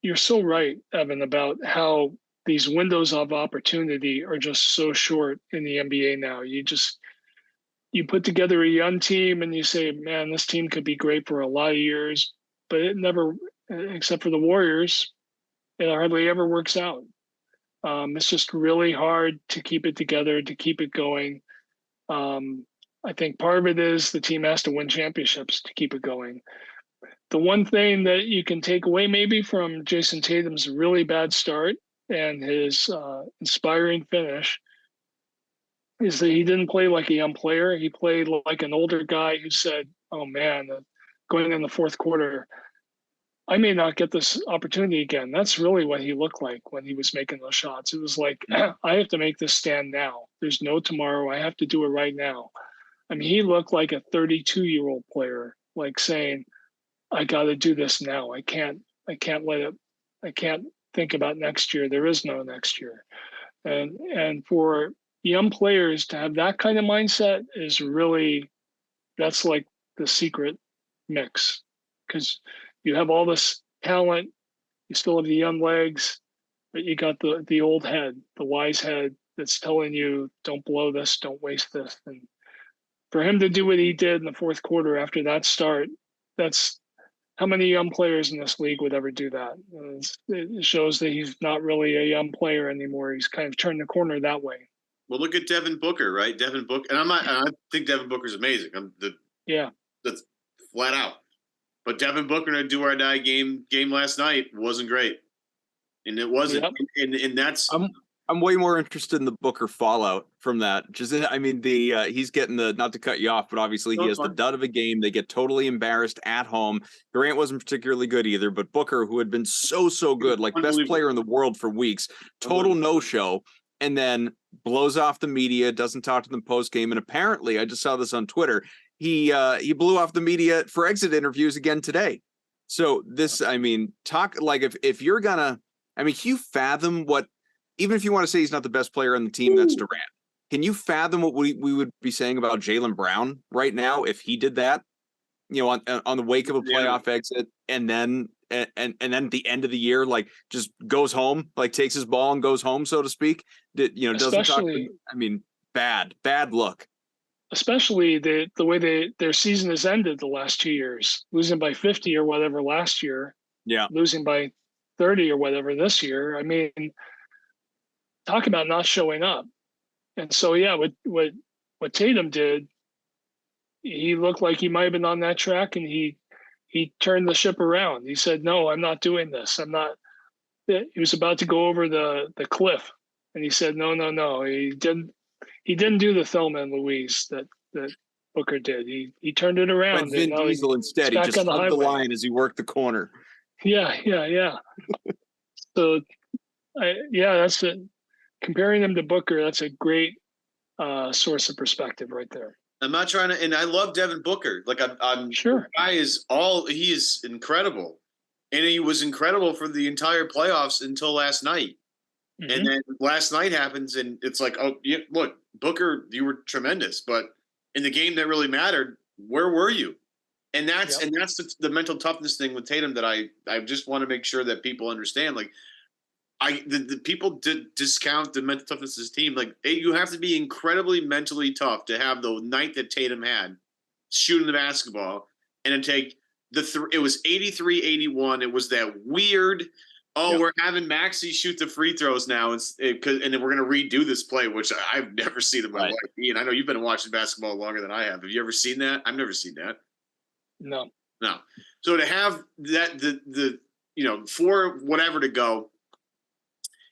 you're so right, Evan, about how these windows of opportunity are just so short in the NBA now. You put together a young team and you say, man, this team could be great for a lot of years, but it never, except for the Warriors, it hardly ever works out. It's just really hard to keep it together, to keep it going. I think part of it is the team has to win championships to keep it going. The one thing that you can take away maybe from Jason Tatum's really bad start and his inspiring finish is that he didn't play like a young player. He played like an older guy who said, oh man, going in the fourth quarter, I may not get this opportunity again. That's really what he looked like when he was making those shots. It was like, I have to make this stand now. There's no tomorrow. I have to do it right now. I mean, he looked like a 32-year-old player, like saying, I got to do this now. I can't think about next year. There is no next year. And for young players to have that kind of mindset is really, that's like the secret mix, because you have all this talent, you still have the young legs, but you got the old head, the wise head that's telling you, don't blow this, don't waste this. And for him to do what he did in the fourth quarter after that start, that's how many young players in this league would ever do that? It shows that he's not really a young player anymore. He's kind of turned the corner that way. Well, look at Devin Booker, right? Devin Booker, and I think Devin Booker's amazing. That's flat out. But Devin Booker in a do or die game last night wasn't great, and it wasn't. Yep. And that's I'm way more interested in the Booker fallout from that. Just, I mean, he's getting the, not to cut you off, but obviously he has the dud of a game. They get totally embarrassed at home. Durant wasn't particularly good either, but Booker, who had been so good, like best player in the world for weeks, total no-show, and then blows off the media, doesn't talk to them post-game. And apparently, I just saw this on Twitter, he blew off the media for exit interviews again today. So this, I mean, talk like if you're gonna, I mean, can you fathom what, even if you want to say he's not the best player on the team, that's Durant. Can you fathom what we would be saying about Jaylen Brown right now if he did that? You know, on the wake of a playoff exit, and then and then at the end of the year, like just goes home, like takes his ball and goes home, so to speak. Doesn't talk. I mean, bad look. Especially the way their season has ended the last 2 years, losing by 50 or whatever last year. Yeah, losing by 30 or whatever this year. I mean, talk about not showing up. And so, yeah, what Tatum did, he looked like he might have been on that track, and he turned the ship around. He said, no, I'm not doing this. I'm not. He was about to go over the cliff, and he said, no. He didn't do the Thelma and Louise that Booker did. He turned it around. But Vin Diesel instead, he just hugged the line as he worked the corner. Yeah. So, that's it. Comparing him to Booker, that's a great source of perspective right there. I'm not trying to, and I love Devin Booker. Like I'm sure. He is incredible, and he was incredible for the entire playoffs until last night. Mm-hmm. And then last night happens, and it's like, oh, yeah, look, Booker, you were tremendous, but in the game that really mattered, where were you? And that's the mental toughness thing with Tatum that I just want to make sure that people understand. Like, the people discount the mental toughness of this team. Like, you have to be incredibly mentally tough to have the night that Tatum had shooting the basketball, and then take it was 83-81. It was that weird, we're having Maxey shoot the free throws now, and then we're going to redo this play, which I've never seen in my life. Ian, I know you've been watching basketball longer than I have. Have you ever seen that? I've never seen that. No. So to have that, the for whatever to go,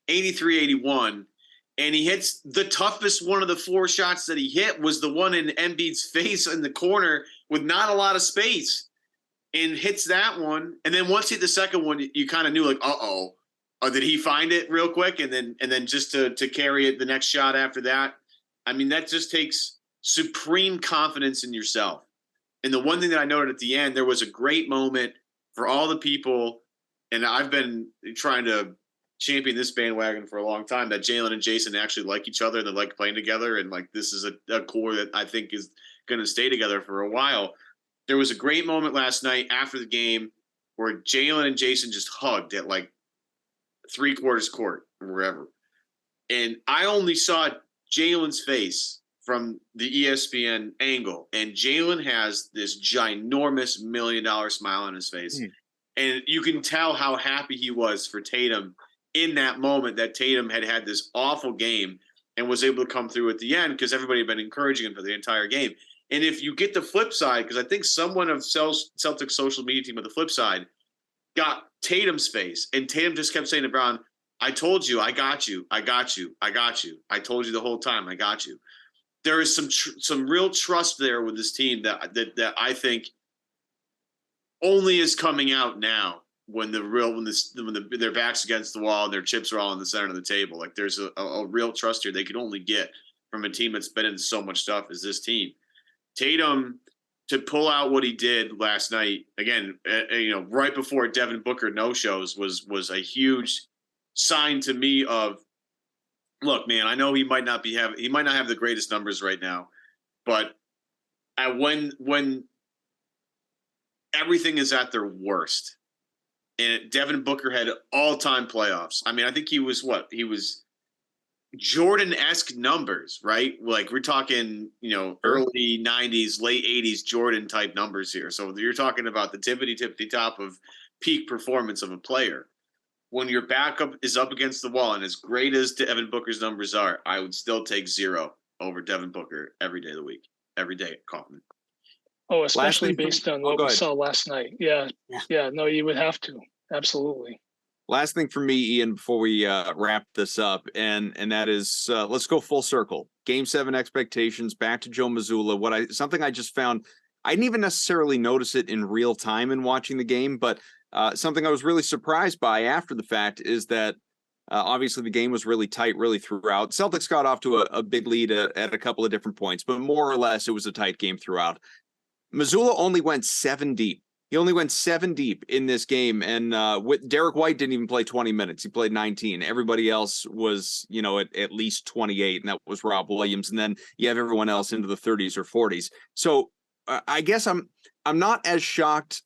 83-81, and he hits the toughest one of the four shots that he hit was the one in Embiid's face in the corner with not a lot of space, and hits that one. And then once he hit the second one, you kind of knew, like, did he find it real quick? And then just to carry it the next shot after that. I mean, that just takes supreme confidence in yourself. And the one thing that I noted at the end, there was a great moment for all the people, and I've been trying to champion this bandwagon for a long time, that Jalen and Jason actually like each other and they like playing together, and like this is a core that I think is going to stay together for a while. There was a great moment last night after the game where Jalen and Jason just hugged at like 3/4 court or wherever, and I only saw Jalen's face from the ESPN angle, and Jalen has this ginormous $1 million smile on his face. And you can tell how happy he was for Tatum in that moment, that Tatum had this awful game and was able to come through at the end, because everybody had been encouraging him for the entire game. And if you get the flip side, because I think someone of Celtics social media team on the flip side got Tatum's face, and Tatum just kept saying to Brown, I told you, I got you, I got you, I got you. I told you the whole time, I got you. There is some real trust there with this team that I think only is coming out now when their backs against the wall and their chips are all in the center of the table. Like there's a real trust here they could only get from a team that's been in so much stuff as this team. Tatum, to pull out what he did last night, again, right before Devin Booker no-shows was a huge sign to me of, look, man, I know he might not have the greatest numbers right now, but when everything is at their worst, and Devin Booker had all-time playoffs. I mean, I think he was Jordan-esque numbers, right? Like we're talking, early 90s, late 80s Jordan type numbers here. So you're talking about the tippity top of peak performance of a player. When your backup is up against the wall, and as great as Devin Booker's numbers are, I would still take 0 over Devin Booker every day of the week, every day at Kaufman. Oh, especially based on what we saw last night. Yeah. No, you would have to. Absolutely. Last thing for me, Ian, before we wrap this up, and that is let's go full circle. Game 7 expectations, back to Joe Mazzulla. Something I just found, I didn't even necessarily notice it in real time in watching the game, but something I was really surprised by after the fact is that obviously the game was really tight, really throughout. Celtics got off to a big lead at a couple of different points, but more or less it was a tight game throughout. Mazzulla only went 7 deep. He only went 7 deep in this game, and Derek White didn't even play 20 minutes. He played 19. Everybody else was, at least 28, and that was Rob Williams. And then you have everyone else into the 30s or 40s. So I guess I'm not as shocked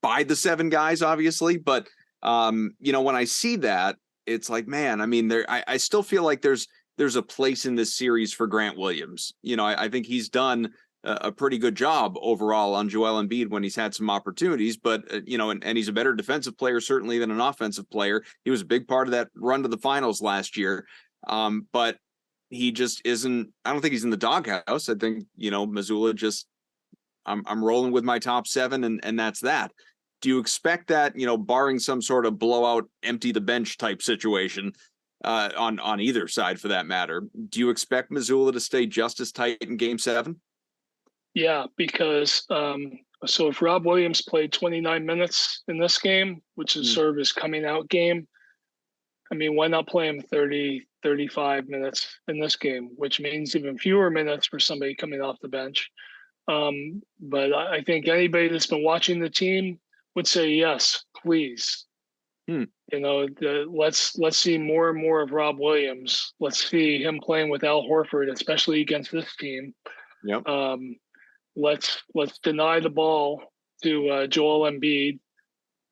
by the 7 guys, obviously, but when I see that, it's like, man, I mean, I still feel like there's a place in this series for Grant Williams. I think he's done a pretty good job overall on Joel Embiid when he's had some opportunities, but and he's a better defensive player certainly than an offensive player. He was a big part of that run to the finals last year, but he just isn't. I don't think he's in the doghouse. I think Mazzulla just. I'm rolling with my top 7, and that's that. Do you expect that, barring some sort of blowout, empty the bench type situation on either side for that matter, do you expect Mazzulla to stay just as tight in Game 7? Yeah, because so if Rob Williams played 29 minutes in this game, which is sort of his coming out game, I mean, why not play him 30, 35 minutes in this game, which means even fewer minutes for somebody coming off the bench. But I think anybody that's been watching the team would say, yes, please. Let's see more and more of Rob Williams. Let's see him playing with Al Horford, especially against this team. Yep. Let's deny the ball to Joel Embiid.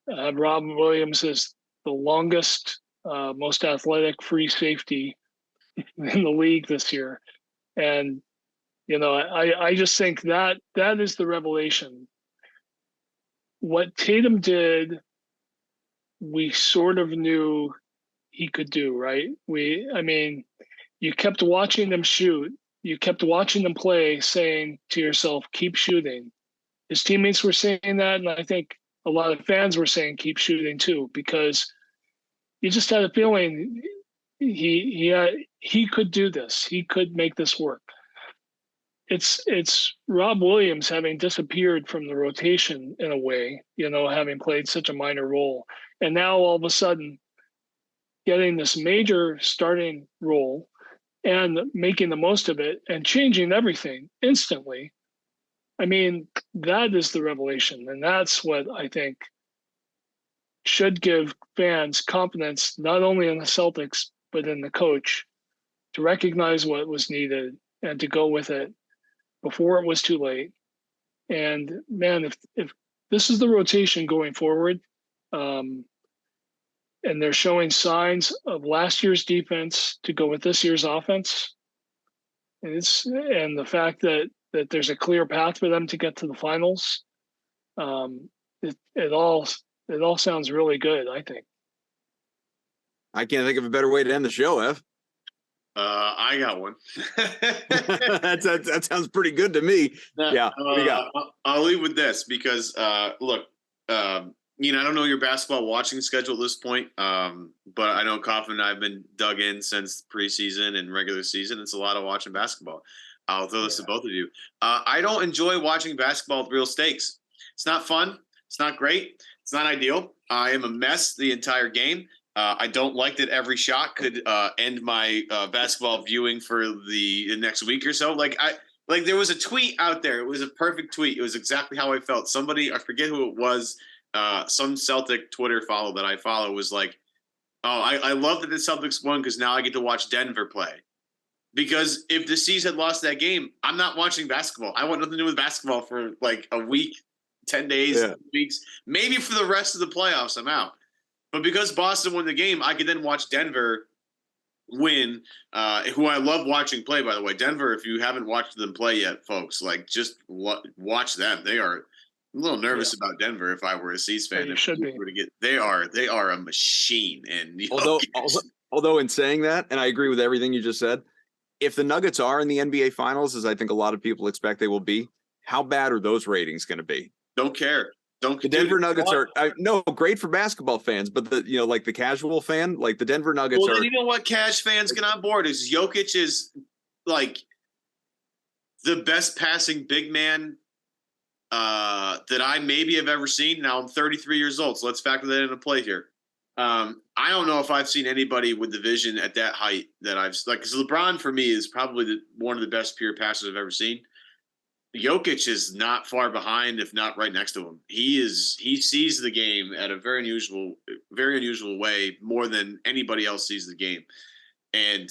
Rob Williams is the longest, most athletic free safety in the league this year, and I just think that is the revelation. What Tatum did, we sort of knew he could do, right? You kept watching them shoot. You kept watching them play, saying to yourself, keep shooting. His teammates were saying that, and I think a lot of fans were saying keep shooting too, because you just had a feeling he could do this. He could make this work. It's Rob Williams having disappeared from the rotation in a way, having played such a minor role. And now all of a sudden getting this major starting role and making the most of it and changing everything instantly. I mean, that is the revelation. And that's what I think should give fans confidence, not only in the Celtics, but in the coach, to recognize what was needed and to go with it before it was too late. And man, if this is the rotation going forward, and they're showing signs of last year's defense to go with this year's offense, and the fact that there's a clear path for them to get to the finals, it all sounds really good, I think. I can't think of a better way to end the show, Ev. I got one. that sounds pretty good to me. Yeah, what do you got? I'll leave with this because look, I don't know your basketball watching schedule at this point, but I know Kaufman and I have been dug in since preseason and regular season. It's a lot of watching basketball. I'll throw this to both of you. I don't enjoy watching basketball with real stakes. It's not fun. It's not great. It's not ideal. I am a mess the entire game. I don't like that every shot could end my basketball viewing for the next week or so. Like there was a tweet out there. It was a perfect tweet. It was exactly how I felt. Somebody, I forget who it was, some Celtic Twitter follow that I follow was like, oh, I love that the Celtics won because now I get to watch Denver play. Because if the C's had lost that game, I'm not watching basketball. I want nothing to do with basketball for like a week, 10 days, weeks, maybe for the rest of the playoffs. I'm out. But because Boston won the game, I could then watch Denver win, who I love watching play, by the way. Denver, if you haven't watched them play yet, folks, like just watch them. They are – I'm a little nervous about Denver if I were a C's fan. You should be. They are a machine. And although in saying that, and I agree with everything you just said, if the Nuggets are in the NBA Finals, as I think a lot of people expect they will be, how bad are those ratings going to be? Don't care. The Denver Nuggets are great for basketball fans, but like the casual fan, like the Denver Nuggets are. Well, you know what? Cash fans get on board is Jokic is like the best passing big man that I maybe have ever seen. Now I'm 33 years old, so let's factor that into play here. I don't know if I've seen anybody with the vision at that height that I've like. Because LeBron for me is probably one of the best pure passers I've ever seen. Jokic is not far behind, if not right next to him. He sees the game at a very unusual way, more than anybody else sees the game. And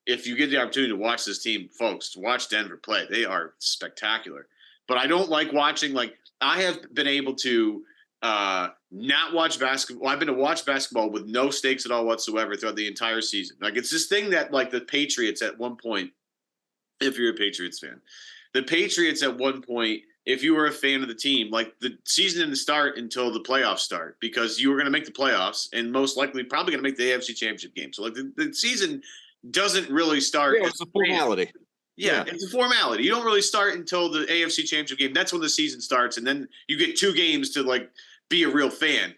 if you get the opportunity to watch this team, folks, to watch Denver play, they are spectacular. But I don't like watching. Like I have been able to not watch basketball. I've been to watch basketball with no stakes at all whatsoever throughout the entire season. Like it's this thing that like the Patriots at one point, if you're a Patriots fan. The Patriots at one point, if you were a fan of the team, like the season didn't start until the playoffs start because you were going to make the playoffs and most likely probably going to make the AFC Championship game. So like the season doesn't really start. Yeah, it's a formality. Yeah, it's a formality. You don't really start until the AFC Championship game. That's when the season starts, and then you get 2 games to like be a real fan.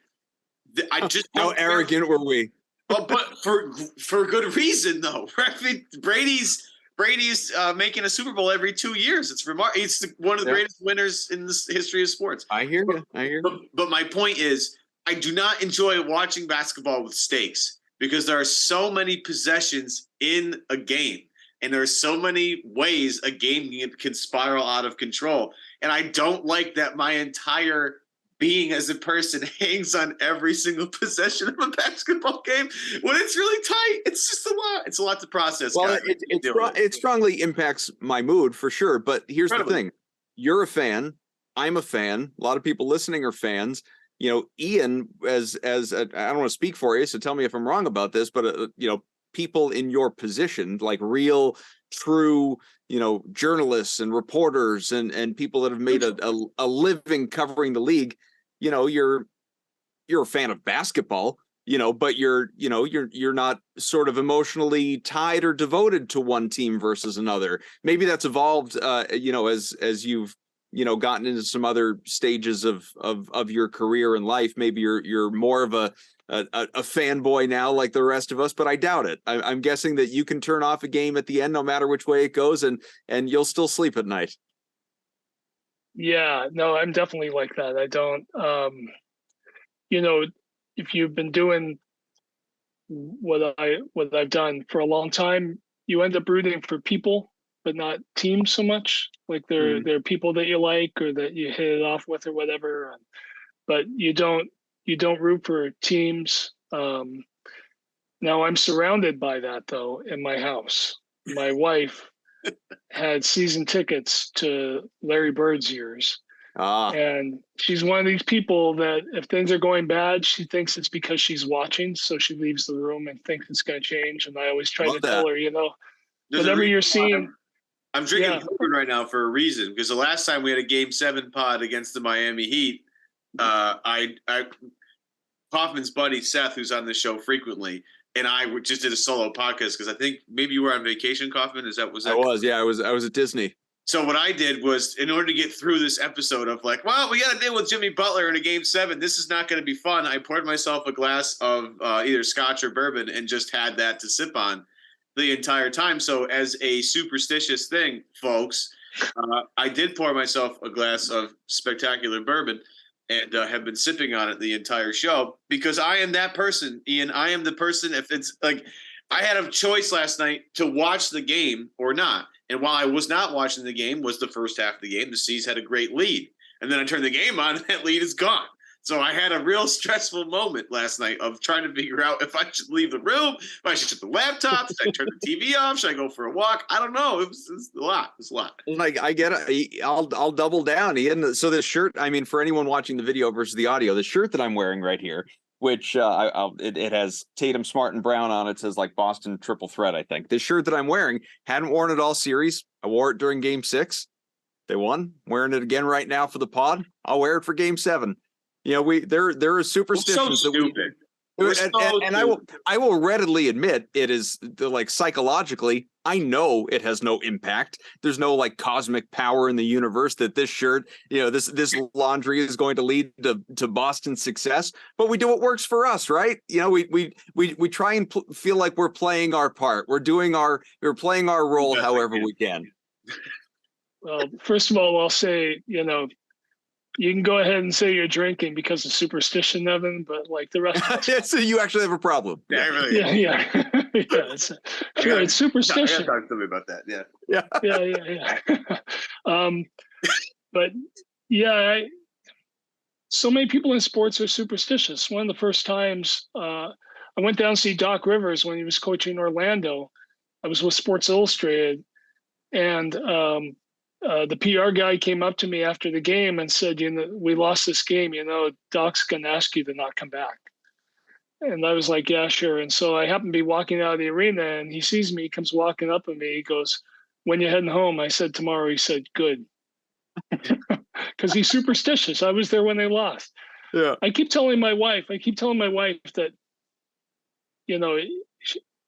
I just how arrogant were we? Well, but for good reason though. I mean, Brady's making a Super Bowl every 2 years. It's remarkable. He's one of the greatest winners in the history of sports. I hear you. But my point is, I do not enjoy watching basketball with stakes because there are so many possessions in a game, and there are so many ways a game can spiral out of control. And I don't like that my entire being as a person hangs on every single possession of a basketball game when it's really tight. It's just a lot. It's a lot to process. Well, it strongly impacts my mood for sure. But here's the thing. You're a fan. I'm a fan. A lot of people listening are fans. You know, Ian, as I don't want to speak for you, so tell me if I'm wrong about this, but, people in your position, like real, true, journalists and reporters and people that have made a living covering the league, you're a fan of basketball, but you're not sort of emotionally tied or devoted to one team versus another. Maybe that's evolved, as you've, gotten into some other stages of your career and life. Maybe you're more of a fanboy now like the rest of us, but I doubt it. I'm guessing that you can turn off a game at the end, no matter which way it goes, and you'll still sleep at night. Yeah, no, I'm definitely like that. I don't, if you've been doing what I've done for a long time, you end up rooting for people, but not teams so much. Like there are people that you like or that you hit it off with or whatever, but you don't root for teams. Now I'm surrounded by that though in my house. My wife had season tickets to Larry Bird's years. And she's one of these people that if things are going bad, she thinks it's because she's watching. So she leaves the room and thinks it's going to change. And I always try to tell her, whatever you're seeing. I'm drinking bourbon right now for a reason, because the last time we had a Game 7 pod against the Miami Heat, Hoffman's buddy Seth, who's on the show frequently, and I just did a solo podcast because I think maybe you were on vacation, Kaufman. Was that? I was, yeah, I was at Disney. So what I did was, in order to get through this episode of like, well, we got to deal with Jimmy Butler in a Game 7. This is not going to be fun. I poured myself a glass of either scotch or bourbon and just had that to sip on the entire time. So as a superstitious thing, folks, I did pour myself a glass of spectacular bourbon and have been sipping on it the entire show because I am that person, Ian. I am the person. If it's like I had a choice last night to watch the game or not. And while I was not watching the game, was the first half of the game. The C's had a great lead. And then I turned the game on and that lead is gone. So I had a real stressful moment last night of trying to figure out if I should leave the room, if I should shut the laptop, should I turn the TV off, should I go for a walk? I don't know. It was a lot. It was a lot. Like, I get it. I'll double down, Ian. So this shirt, I mean, for anyone watching the video versus the audio, the shirt that I'm wearing right here, which it has Tatum, Smart, and Brown on it. Says like Boston triple threat, I think. This shirt that I'm wearing, hadn't worn it all series. I wore it during Game 6. They won. Wearing it again right now for the pod. I'll wear it for Game 7. You know, there are superstitions so stupid. And I will readily admit it is like psychologically, I know it has no impact. There's no like cosmic power in the universe that this shirt, you know, this laundry is going to lead to Boston's success. But we do what works for us, right? You know, we try and feel like we're playing our part. We're playing our role however we can. Well, first of all, I'll say, you know, you can go ahead and say you're drinking because of superstition, Evan, but like the rest of us. So you actually have a problem. Yeah, really. Yeah. It's superstition. I gotta talk to me about that. Yeah. But yeah, so many people in sports are superstitious. One of the first times I went down to see Doc Rivers when he was coaching Orlando. I was with Sports Illustrated, and the PR guy came up to me after the game and said, you know, we lost this game, you know, Doc's going to ask you to not come back. And I was like, yeah, sure. And so I happened to be walking out of the arena and he sees me, he comes walking up at me. He goes, when you heading home? I said, tomorrow. He said, good. Because he's superstitious. I was there when they lost. Yeah. I keep telling my wife that, you know,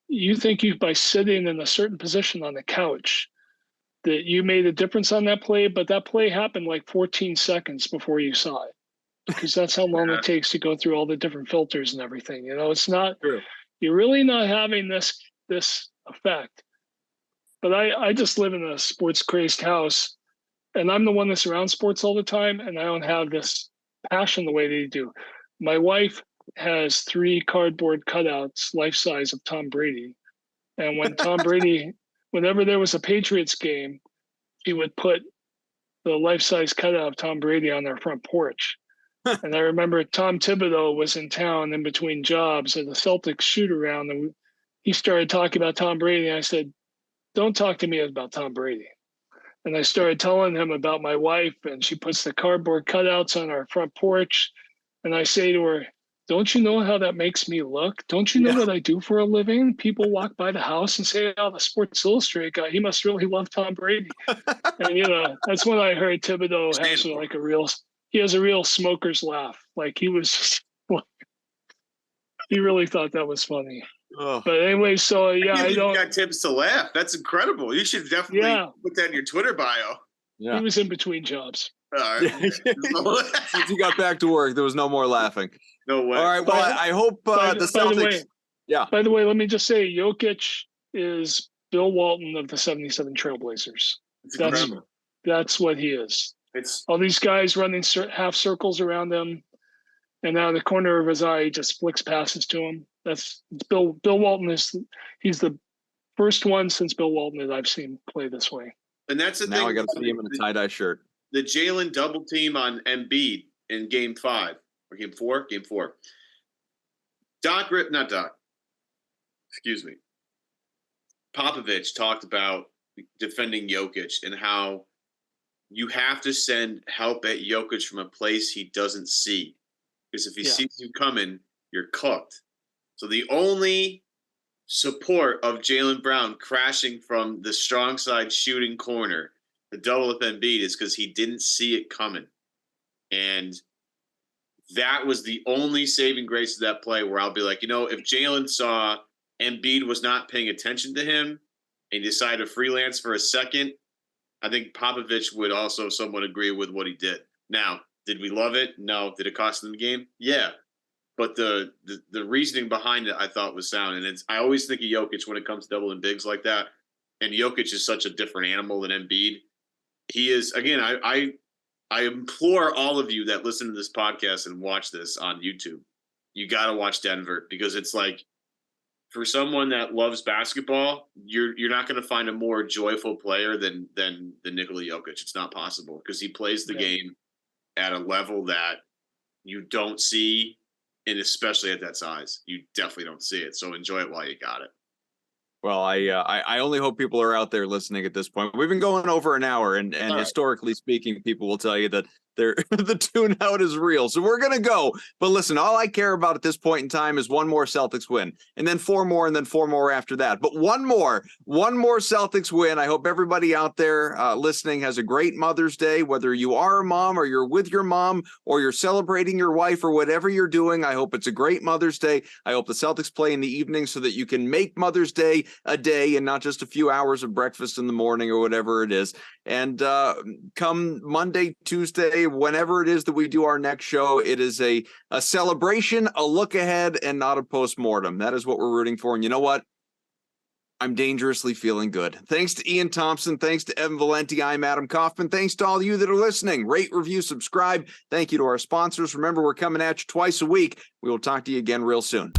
you think you, by sitting in a certain position on the couch, that you made a difference on that play, but that play happened like 14 seconds before you saw it, because that's how long it takes to go through all the different filters and everything. You know, it's not, you're really not having this effect. But I just live in a sports crazed house, and I'm the one that's around sports all the time, and I don't have this passion the way they do. My wife has 3 cardboard cutouts, life size, of Tom Brady. And when Tom Brady, whenever there was a Patriots game, she would put the life-size cutout of Tom Brady on their front porch. And I remember Tom Thibodeau was in town in between jobs at the Celtics shoot-around, and he started talking about Tom Brady. And I said, don't talk to me about Tom Brady. And I started telling him about my wife, and she puts the cardboard cutouts on our front porch. And I say to her, don't you know how that makes me look? Don't you know what I do for a living? People walk by the house and say, oh, the Sports Illustrated guy, he must really love Tom Brady. And, you know, that's when I heard Thibodeau has like he has a real smoker's laugh. Like he really thought that was funny. Oh. But anyway, so yeah, I don't got tips to laugh. That's incredible. You should definitely put that in your Twitter bio. Yeah. He was in between jobs. Since he got back to work, there was no more laughing. No way. All right. Well, I hope the Celtics. By the way, let me just say, Jokic is Bill Walton of the 77 Trailblazers. That's what he is. It's all these guys running half circles around him, and out of the corner of his eye, he just flicks passes to him. That's Bill Walton. He's the first one since Bill Walton that I've seen play this way. And that's the thing. Now I got to see him in a tie-dye shirt. The Jalen double team on Embiid in Game 5 or Game 4. Popovich talked about defending Jokic and how you have to send help at Jokic from a place he doesn't see, because if he sees you coming, you're cooked. So the only support of Jaylen Brown crashing from the strong side shooting corner, the double up Embiid, is because he didn't see it coming. And that was the only saving grace of that play, where I'll be like, you know, if Jalen saw Embiid was not paying attention to him and decided to freelance for a second, I think Popovich would also somewhat agree with what he did. Now, did we love it? No. Did it cost them the game? Yeah. But the reasoning behind it, I thought, was sound. And I always think of Jokic when it comes to double and bigs like that. And Jokic is such a different animal than Embiid. He is, again, I implore all of you that listen to this podcast and watch this on YouTube. You got to watch Denver, because it's like, for someone that loves basketball, you're not going to find a more joyful player than Nikola Jokic. It's not possible, because he plays the game at a level that you don't see, and especially at that size, you definitely don't see it. So enjoy it while you got it. Well, I only hope people are out there listening at this point. We've been going over an hour, and historically speaking, people will tell you that the tune out is real. So we're going to go. But listen, all I care about at this point in time is one more Celtics win, and then 4 more, and then 4 more after that. But one more Celtics win. I hope everybody out there listening has a great Mother's Day, whether you are a mom or you're with your mom or you're celebrating your wife or whatever you're doing. I hope it's a great Mother's Day. I hope the Celtics play in the evening so that you can make Mother's Day a day and not just a few hours of breakfast in the morning or whatever it is. And come Monday, Tuesday, whenever it is that we do our next show, it is a celebration, a look ahead, and not a postmortem. That is what we're rooting for. And you know what? I'm dangerously feeling good. Thanks to Ian Thomsen. Thanks to Evan Valenti. I'm Adam Kaufman. Thanks to all of you that are listening. Rate, review, subscribe. Thank you to our sponsors. Remember, we're coming at you twice a week. We will talk to you again real soon.